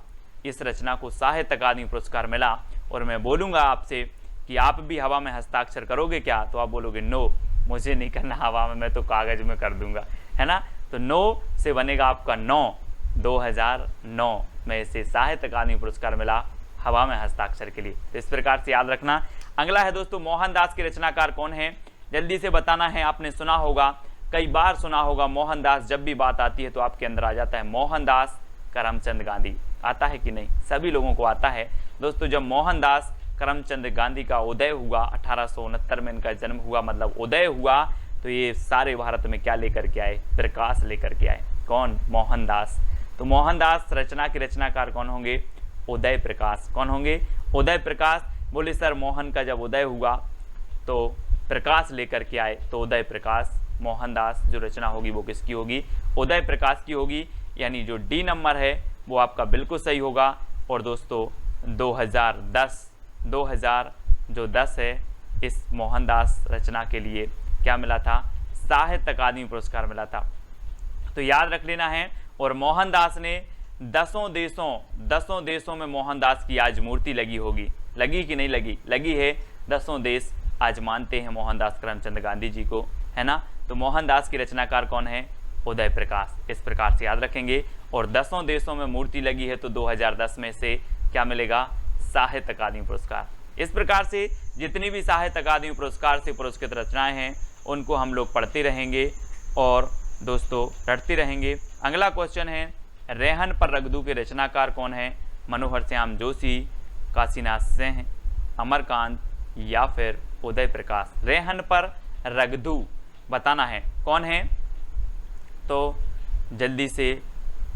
इस रचना को साहित्य अकादमी पुरस्कार मिला। और मैं बोलूंगा आपसे कि आप भी हवा में हस्ताक्षर करोगे क्या, तो आप बोलोगे नो, मुझे नहीं करना हवा में, मैं तो कागज में कर दूंगा, है ना। तो 9 से बनेगा आपका 9, 2009 में इसे साहित्य अकादमी पुरस्कार मिला हवा में हस्ताक्षर के लिए। तो इस प्रकार से याद रखना। अगला है दोस्तों, मोहनदास के रचनाकार कौन है, जल्दी से बताना है। आपने सुना होगा, कई बार सुना होगा, मोहनदास जब भी बात आती है तो आपके अंदर आ जाता है मोहनदास करमचंद गांधी। आता है कि नहीं, सभी लोगों को आता है दोस्तों। जब मोहनदास करमचंद गांधी का उदय हुआ, 1869 में इनका जन्म हुआ, मतलब उदय हुआ, तो ये सारे भारत में क्या लेकर के आए, प्रकाश लेकर के आए। कौन, मोहनदास। तो मोहनदास रचना के रचनाकार कौन होंगे, उदय प्रकाश। कौन होंगे, उदय प्रकाश। बोले सर मोहन का जब उदय हुआ तो प्रकाश लेकर के आए, तो उदय प्रकाश। मोहनदास जो रचना होगी वो किसकी होगी, उदय प्रकाश की होगी। यानी जो डी नंबर है वो आपका बिल्कुल सही होगा। और दोस्तों 2010 जो 10 है, इस मोहनदास रचना के लिए क्या मिला था, साहित्य अकादमी पुरस्कार मिला था। तो याद रख लेना है। और मोहनदास ने 10 देशों में मोहनदास की आज मूर्ति लगी होगी, लगी कि नहीं लगी, लगी है। 10 देश आज मानते हैं मोहनदास करमचंद गांधी जी को, है ना। तो मोहनदास की रचनाकार कौन है, उदय प्रकाश। इस प्रकार से याद रखेंगे। और 10 देशों में मूर्ति लगी है तो 2010 में से क्या मिलेगा, साहित्य अकादमी पुरस्कार। इस प्रकार से जितनी भी साहित्य अकादमी पुरस्कार से पुरस्कृत रचनाएं हैं उनको हम लोग पढ़ते रहेंगे और दोस्तों रटते रहेंगे। अगला क्वेश्चन है, रेहन पर रगदू के रचनाकार कौन है, मनोहर श्याम जोशी, काशीनाथ सिंह, अमरकांत या फिर उदय प्रकाश। रेहन पर रगदू बताना है कौन है, तो जल्दी से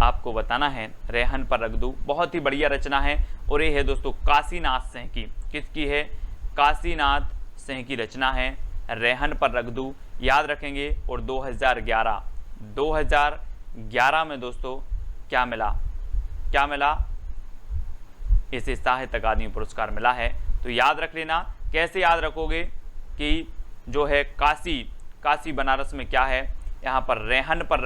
आपको बताना है। रेहन पर रगदू बहुत ही बढ़िया रचना है और ये है दोस्तों काशीनाथ सिंह की। किसकी है, काशीनाथ सिंह की रचना है रेहन पर रगदू, याद रखेंगे। और 2011 में दोस्तों क्या मिला, इसे साहित्य अकादमी पुरस्कार मिला है। तो याद रख लेना। कैसे याद रखोगे कि जो है काशी बनारस में क्या है, यहाँ पर रेहन पर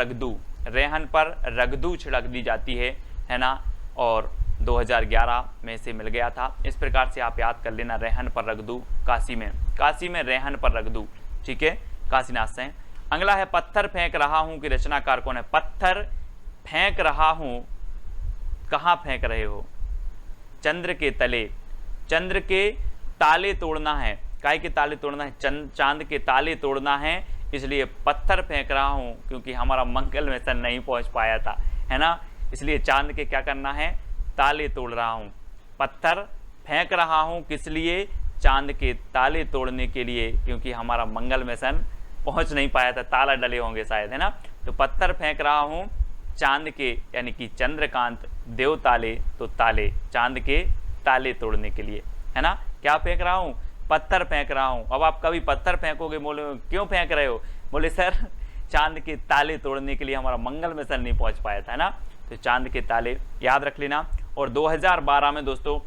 रगदू छिड़क दी जाती है ना। और 2011 में से मिल गया था। इस प्रकार से आप याद कर लेना, रेहन पर रगदू काशी में रेहन पर रगदू, ठीक है, काशीनाथ सिंह। अगला है पत्थर फेंक रहा हूं की रचनाकार कौन है। पत्थर फेंक रहा हूं, कहां फेंक रहे हो, चंद्र के तले, चंद्र के ताले तोड़ना है। काय के ताले तोड़ना है? चांद के ताले तोड़ना है, इसलिए पत्थर फेंक रहा हूं, क्योंकि हमारा मंगल मिशन नहीं पहुंच पाया था, है ना। इसलिए चांद के क्या करना है? ताले तोड़ रहा हूं। पत्थर फेंक रहा हूं किस लिए? चांद के ताले तोड़ने के लिए, क्योंकि हमारा मंगल मिशन पहुंच नहीं पाया था, ताला डले होंगे शायद, है ना। तो पत्थर फेंक रहा हूं चांद के, यानी कि चंद्रकांत देव ताले, तो ताले चांद के ताले तोड़ने के लिए, है ना। क्या फेंक रहा हूं? पत्थर फेंक रहा हूं। अब आप कभी पत्थर फेंकोगे, बोले क्यों फेंक रहे हो? बोले सर चांद के ताले तोड़ने के लिए, हमारा मंगल मिशन नहीं पहुंच पाया था, है ना। तो चांद के ताले याद रख लेना। और 2012 में दोस्तों,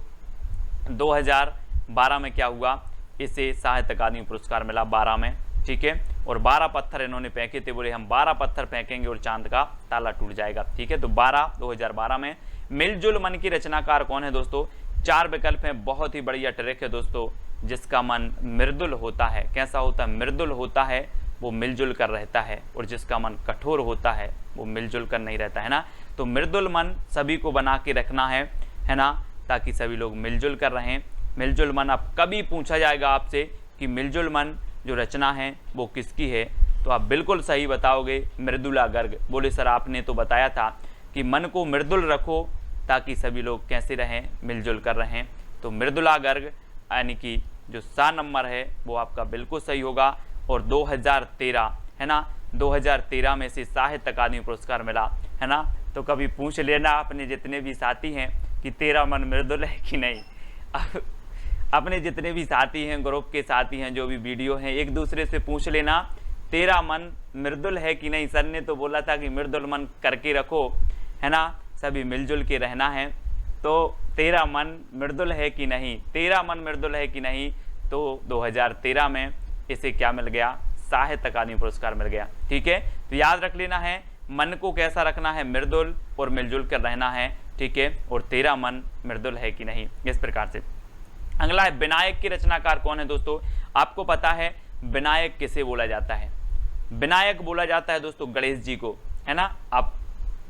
2012 में क्या हुआ? इसे साहित्य अकादमी पुरस्कार मिला 12 में, ठीक है। और 12 पत्थर इन्होंने फेंके थे, बोले हम 12 पत्थर फेंकेंगे और चांद का ताला टूट जाएगा, ठीक है। तो 2012 में। मिलजुल मन की रचनाकार कौन है दोस्तों? 4 विकल्प हैं, बहुत ही बढ़िया ट्रिक है दोस्तों। जिसका मन मृदुल होता है, कैसा होता है? मृदुल होता है, वो मिलजुल कर रहता है, और जिसका मन कठोर होता है वो मिलजुल कर नहीं रहता, है ना। तो मृदुल मन सभी को बना के रखना है ना, ताकि सभी लोग मिलजुल कर रहें। मिलजुल मन, अब कभी पूछा जाएगा आपसे कि मिलजुल मन जो रचना है वो किसकी है, तो आप बिल्कुल सही बताओगे, मृदुला गर्ग। बोले सर आपने तो बताया था कि मन को मृदुल रखो ताकि सभी लोग कैसे रहें? मिलजुल कर रहें। तो मृदुला गर्ग यानी कि जो सा नंबर है वो आपका बिल्कुल सही होगा। और 2013, है ना, 2013 में से साहित्य अकादमी पुरस्कार मिला, है ना। तो कभी पूछ लेना अपने जितने भी साथी हैं कि तेरा मन मृदुल है कि नहीं। अपने जितने भी साथी हैं, ग्रुप के साथी हैं, जो भी वीडियो हैं, एक दूसरे से पूछ लेना तेरा मन मृदुल है कि नहीं। सर ने तो बोला था कि मृदुल मन करके रखो, है ना, सभी मिलजुल के रहना है। तो तेरा मन मृदुल है कि नहीं, तेरा मन मृदुल है कि नहीं। तो 2013 में इसे क्या मिल गया? साहित्य अकादमी पुरस्कार मिल गया, ठीक है। तो याद रख लेना है, मन को कैसा रखना है? मृदुल, और मिलजुल कर रहना है, ठीक है। और तेरा मन मृदुल है कि नहीं, इस प्रकार से। अगला है विनायक की रचनाकार कौन है दोस्तों? आपको पता है विनायक किसे बोला जाता है? विनायक बोला जाता है दोस्तों गणेश जी को, है ना। आप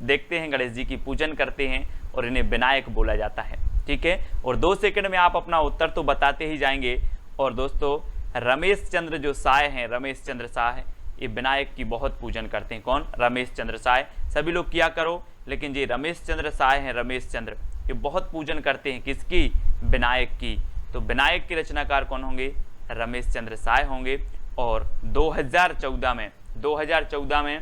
देखते हैं गणेश जी की पूजन करते हैं और इन्हें विनायक बोला जाता है, ठीक है। और 2 सेकंड में आप अपना उत्तर तो बताते ही जाएंगे। और दोस्तों रमेश चंद्र जो साय हैं, रमेश चंद्र साय, ये विनायक की बहुत पूजन करते हैं। कौन? रमेश चंद्र साय। सभी लोग किया करो, लेकिन ये रमेश चंद्र साय हैं, रमेश चंद्र, ये बहुत पूजन करते हैं किसकी? विनायक की। तो विनायक के रचनाकार कौन होंगे? रमेश चंद्र साय होंगे। और 2014 में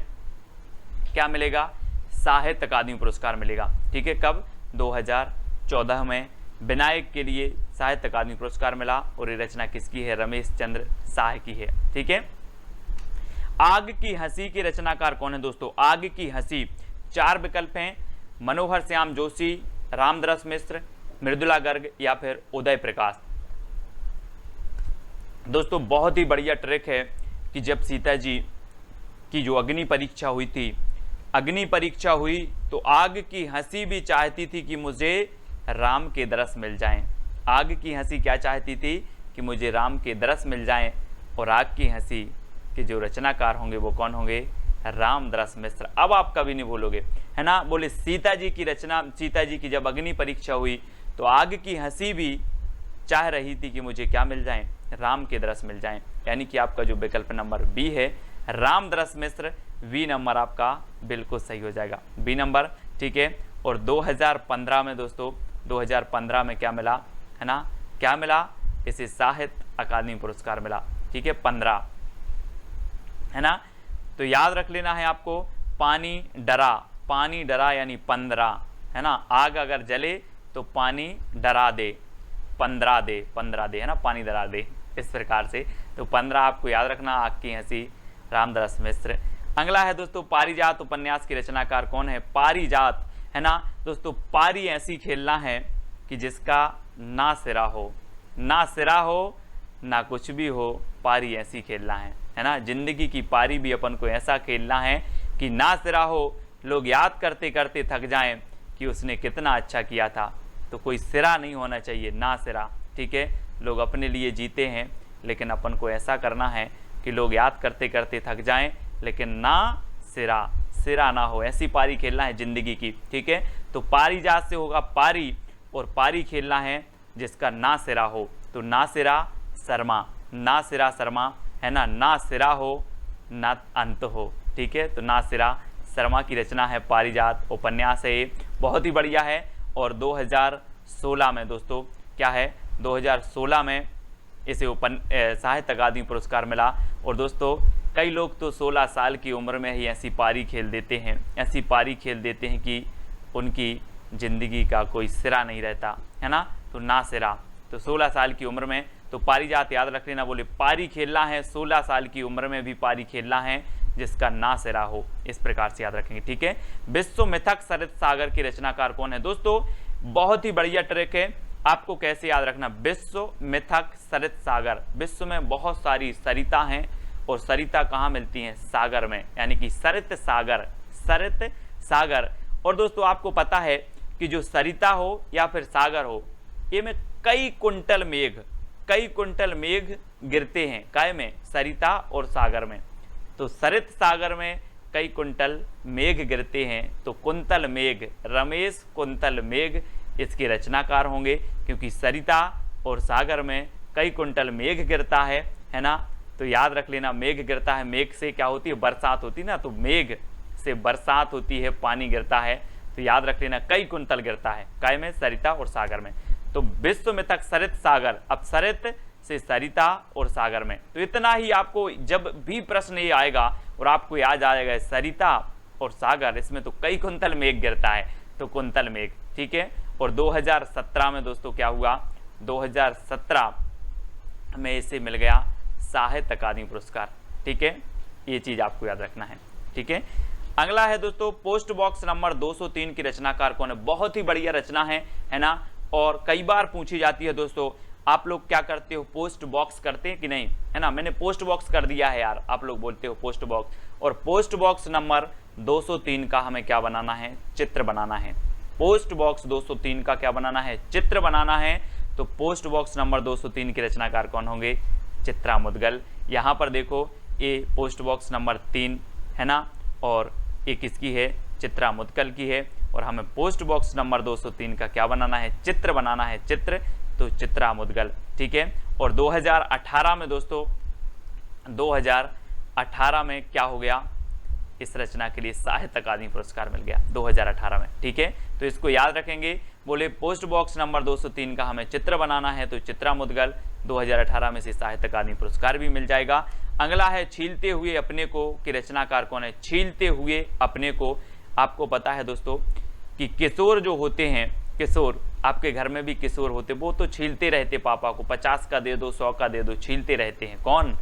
क्या मिलेगा? साहित्य अकादमी पुरस्कार मिलेगा, ठीक है। कब? 2014 में विनायक के लिए साहित्य अकादमी पुरस्कार मिला, और ये रचना किसकी है? रमेश चंद्र साय की है, ठीक है। आग की हंसी के रचनाकार कौन है दोस्तों? आग की हंसी, 4 विकल्प हैं, मनोहर श्याम जोशी, रामदरस मिश्र, मृदुला गर्ग या फिर उदय प्रकाश। दोस्तों बहुत ही बढ़िया ट्रिक है कि जब सीता जी की जो अग्नि परीक्षा हुई थी, अग्नि परीक्षा हुई तो आग की हंसी भी चाहती थी कि मुझे राम के दरस मिल जाएं। आग की हंसी क्या चाहती थी? कि मुझे राम के दरस मिल जाएं। और आग की हंसी के जो रचनाकार होंगे वो कौन होंगे? रामदरस मिश्र। अब आप कभी नहीं भूलोगे, है ना। बोले सीता जी की रचना, सीता जी की जब अग्नि परीक्षा हुई तो आग की हंसी भी चाह रही थी कि मुझे क्या मिल जाएं? राम के दरस मिल जाएं। यानी कि आपका जो विकल्प नंबर बी है रामदरस मिश्र, बी नंबर आपका बिल्कुल सही हो जाएगा, बी नंबर, ठीक है। और 2015 में दोस्तों, 2015 में क्या मिला, है ना, क्या मिला? इसे साहित्य अकादमी पुरस्कार मिला, ठीक है, 15, है ना। तो याद रख लेना है आपको, पानी डरा यानी 15, है ना। आग अगर जले तो पानी डरा दे, 15 दे, है ना, पानी डरा दे, इस प्रकार से। तो 15 आपको याद रखना, आग की हंसी, रामदरस मिश्र। अगला है दोस्तों पारिजात उपन्यास की रचनाकार कौन है? पारिजात, है ना दोस्तों। पारी ऐसी खेलना है कि जिसका ना सिरा हो, ना सिरा हो ना कुछ भी हो, पारी ऐसी खेलना है ना। जिंदगी की पारी भी अपन को ऐसा खेलना है कि ना सिरा हो, लोग याद करते करते थक जाएं कि उसने कितना अच्छा किया था। तो कोई सिरा नहीं होना चाहिए, ना सिरा, ठीक है। लोग अपने लिए जीते हैं, लेकिन अपन को ऐसा करना है कि लोग याद करते करते थक जाएं, लेकिन ना सिरा ना हो, ऐसी पारी खेलना है जिंदगी की, ठीक है। तो पारिजात से होगा पारी, और पारी खेलना है जिसका ना सिरा हो, तो ना सिरा शर्मा, ना सिरा शर्मा है ना, ना सिरा हो ना अंत हो, ठीक है। तो ना सिरा शर्मा की रचना है पारिजात, उपन्यास है ये, बहुत ही बढ़िया है। और 2016 में दोस्तों क्या है, 2016 में इसे साहित्य अकादमी पुरस्कार मिला। और दोस्तों कई लोग तो 16 साल की उम्र में ही ऐसी पारी खेल देते हैं, ऐसी पारी खेल देते हैं कि उनकी ज़िंदगी का कोई सिरा नहीं रहता, है ना। तो ना सिरा, तो 16 साल की उम्र में, तो पारिजात याद रख लेना, बोले पारी खेलना है 16 साल की उम्र में भी पारी खेलना है जिसका ना सिरा हो, इस प्रकार से याद रखेंगे, ठीक है। विश्व मिथक सरित सागर की रचनाकार कौन है? दोस्तों बहुत ही बढ़िया ट्रिक है, आपको कैसे याद रखना, विश्व मिथक सरित सागर, विश्व में बहुत सारी सरिता हैं और सरिता कहाँ मिलती हैं? सागर में, यानी कि सरित सागर, सरित सागर। और दोस्तों आपको पता है कि जो सरिता हो या फिर सागर हो, ये में कई कुंटल मेघ गिरते हैं, काय में? सरिता और सागर में। तो सरित सागर में कई कुंटल मेघ गिरते हैं, तो कुंतल मेघ, रमेश कुंतल मेघ इसके रचनाकार होंगे, क्योंकि सरिता और सागर में कई कुंटल मेघ गिरता है ना। तो याद रख लेना, मेघ गिरता है, मेघ से क्या होती है? बरसात होती है ना, तो मेघ से बरसात होती है, पानी गिरता है, तो याद रख लेना कई कुंतल गिरता है, काय में? सरिता और सागर में। तो विश्व में तक सरित सागर, अब सरित से सरिता और सागर में। तो इतना ही आपको जब भी प्रश्न ये आएगा और आपको याद आ जाएगा सरिता और सागर, इसमें तो कई कुंतल मेघ गिरता है, तो कुंतल मेघ, ठीक है। और 2017 में दोस्तों क्या हुआ, 2017 में इसे मिल गया साहित्य अकादमी पुरस्कार, ठीक है। ये चीज आपको याद रखना है, ठीक है। अगला है दोस्तों पोस्ट बॉक्स नंबर 203 की रचनाकार कौन है? बहुत ही बढ़िया रचना है ना, और कई बार पूछी जाती है दोस्तों। आप लोग क्या करते हो, पोस्ट बॉक्स करते हैं कि नहीं, है ना। मैंने पोस्ट बॉक्स कर दिया है यार, आप लोग बोलते हो पोस्ट बॉक्स। और पोस्ट बॉक्स नंबर 203 का हमें क्या बनाना है? चित्र बनाना है। पोस्ट बॉक्स 203 का क्या बनाना है? चित्र बनाना है। तो पोस्ट बॉक्स नंबर 203 के रचनाकार कौन होंगे? चित्रा मुद्गल। यहाँ पर देखो ये पोस्ट बॉक्स नंबर 3 है ना, और ये किसकी है? चित्रा मुद्गल की है। और हमें पोस्ट बॉक्स नंबर 203 का क्या बनाना है? चित्र बनाना है, चित्र, तो चित्रा मुद्गल, ठीक है। और 2018 में दोस्तों, 2018 में क्या हो गया? इस रचना के लिए साहित्य अकादमी पुरस्कार मिल गया 2018 में, ठीक है। तो इसको याद रखेंगे, बोले पोस्ट बॉक्स नंबर 203 का हमें चित्र बनाना है, तो चित्रा मुद्गल 2018 में से साहित्य अकादमी पुरस्कार भी मिल जाएगा। अगला है छीलते हुए अपने को की रचनाकार कौन है? छीलते हुए अपने को, आपको पता है दोस्तों कि किशोर जो होते हैं, किशोर, आपके घर में भी किशोर होते, वो तो छीलते रहते पापा को, 50 का दे दो, 100 का दे दो, छीलते रहते हैं। कौन?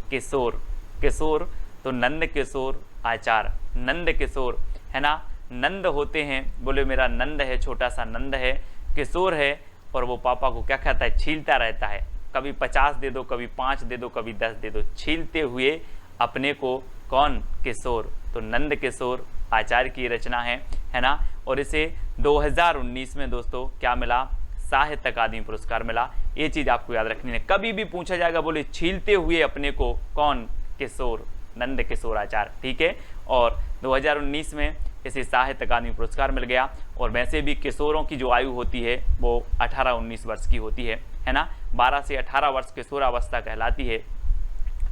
किशोर, किशोर। तो नंद किशोर आचार्य, नंद किशोर है ना, नंद होते हैं, बोले मेरा नंद है, छोटा सा नंद है, किशोर है, और वो पापा को क्या कहता है? छीलता रहता है, कभी 50 दे दो, कभी 5 दे दो, कभी 10 दे दो, छीलते हुए अपने को। कौन? किशोर। तो नंद किशोर आचार्य की रचना है ना। और इसे 2019 में दोस्तों क्या मिला? साहित्य अकादमी पुरस्कार मिला। ये चीज आपको याद रखनी है, कभी भी पूछा जाएगा बोले छीलते हुए अपने को, कौन? किशोर, नंद किशोर आचार्य, ठीक है। और 2019 में इसे साहित्य अकादमी पुरस्कार मिल गया। और वैसे भी किशोरों की जो आयु होती है वो 18-19 वर्ष की होती है ना। 12 से 18 वर्ष किशोरावस्था कहलाती है,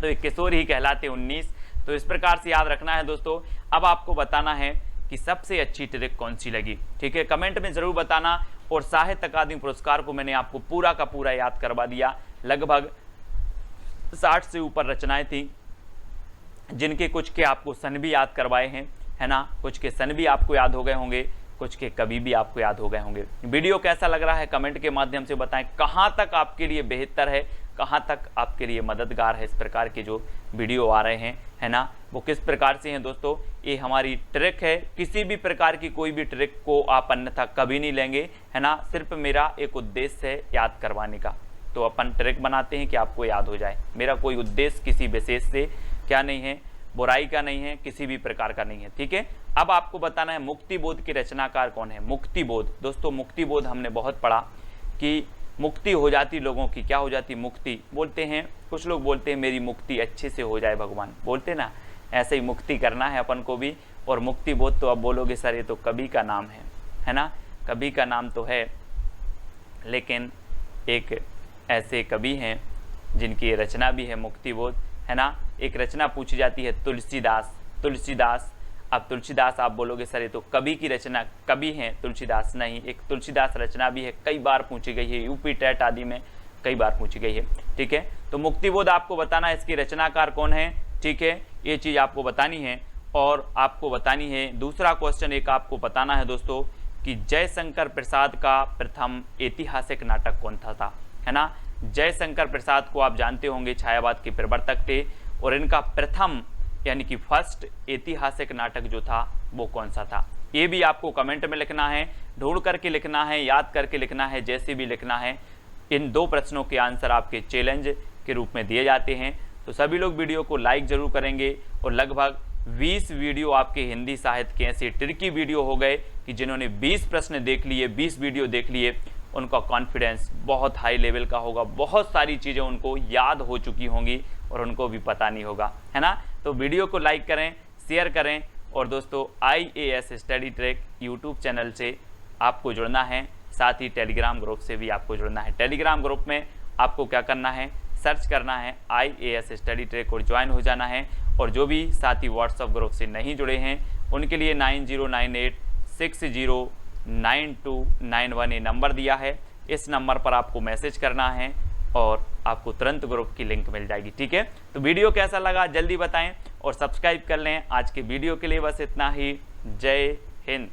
तो ये किशोर ही कहलाते 19। तो इस प्रकार से याद रखना है दोस्तों। अब आपको बताना है कि सबसे अच्छी ट्रिक कौन सी लगी, ठीक है, कमेंट में जरूर बताना। और साहित्य अकादमी पुरस्कार को मैंने आपको पूरा का पूरा याद करवा दिया। लगभग 60 से ऊपर रचनाएं थी, जिनके कुछ के आपको सन भी याद करवाए हैं, है ना, कुछ के सन भी आपको याद हो गए होंगे, कुछ के कभी भी आपको याद हो गए होंगे। वीडियो कैसा लग रहा है कमेंट के माध्यम से बताएं, कहां तक आपके लिए बेहतर है, कहां तक आपके लिए मददगार है। इस प्रकार के जो वीडियो आ रहे हैं, है ना, वो किस प्रकार से हैं दोस्तों? ये हमारी ट्रिक है, किसी भी प्रकार की कोई भी ट्रिक को आप अन्यथा कभी नहीं लेंगे, है ना। सिर्फ मेरा एक उद्देश्य है याद करवाने का, तो अपन ट्रिक बनाते हैं कि आपको याद हो जाए। मेरा कोई उद्देश्य किसी विशेष से क्या नहीं है, बुराई का नहीं है, किसी भी प्रकार का नहीं है, ठीक है। अब आपको बताना है मुक्ति बोध के रचनाकार कौन है? मुक्ति बोध, दोस्तों मुक्ति बोध हमने बहुत पढ़ा कि मुक्ति हो जाती लोगों की, क्या हो जाती? मुक्ति। बोलते हैं कुछ लोग, बोलते हैं मेरी मुक्ति अच्छे से हो जाए भगवान, बोलते ना, ऐसे ही मुक्ति करना है अपन को भी। और मुक्ति बोध तो अब बोलोगे सर ये तो कवि का नाम है ना, कवि का नाम तो है, लेकिन एक ऐसे कवि हैं जिनकी रचना भी है मुक्तिबोध, है ना। एक रचना पूछी जाती है तुलसीदास, तुलसीदास। अब तुलसीदास आप बोलोगे सर ये तो कवि की रचना, कवि हैं तुलसीदास, नहीं, एक तुलसीदास रचना भी है, कई बार पूछी गई है, यूपी टेट आदि में कई बार पूछी गई है, ठीक है। तो मुक्तिबोध आपको बताना है इसकी रचनाकार कौन है, ठीक है, ये चीज़ आपको बतानी है। और आपको बतानी है दूसरा क्वेश्चन एक आपको बताना है दोस्तों कि जयशंकर प्रसाद का प्रथम ऐतिहासिक नाटक कौन था, है ना। जयशंकर प्रसाद को आप जानते होंगे, छायावाद के प्रवर्तक थे, और इनका प्रथम यानी कि फर्स्ट ऐतिहासिक नाटक जो था वो कौन सा था, ये भी आपको कमेंट में लिखना है, ढूंढ करके लिखना है, याद करके लिखना है, जैसे भी लिखना है। इन 2 प्रश्नों के आंसर आपके चैलेंज के रूप में दिए जाते हैं। तो सभी लोग वीडियो को लाइक जरूर करेंगे, और लगभग 20 वीडियो आपके हिंदी साहित्य के ऐसे ट्रिकी वीडियो हो गए कि जिन्होंने 20 प्रश्न देख लिए, 20 वीडियो देख लिए, उनका कॉन्फिडेंस बहुत हाई लेवल का होगा, बहुत सारी चीज़ें उनको याद हो चुकी होंगी और उनको भी पता नहीं होगा, है ना। तो वीडियो को लाइक करें, शेयर करें, और दोस्तों IAS study track YouTube channel से आपको जुड़ना है, साथ ही टेलीग्राम ग्रुप से भी आपको जुड़ना है। टेलीग्राम ग्रुप में आपको क्या करना है, सर्च करना है IAS स्टडी ट्रैक और ज्वाइन हो जाना है। और जो भी साथी व्हाट्सएप ग्रुप से नहीं जुड़े हैं उनके लिए 9098609291 ये नंबर दिया है, इस नंबर पर आपको मैसेज करना है और आपको तुरंत ग्रुप की लिंक मिल जाएगी, ठीक है। तो वीडियो कैसा लगा जल्दी बताएं और सब्सक्राइब कर लें। आज के वीडियो के लिए बस इतना ही। जय हिंद।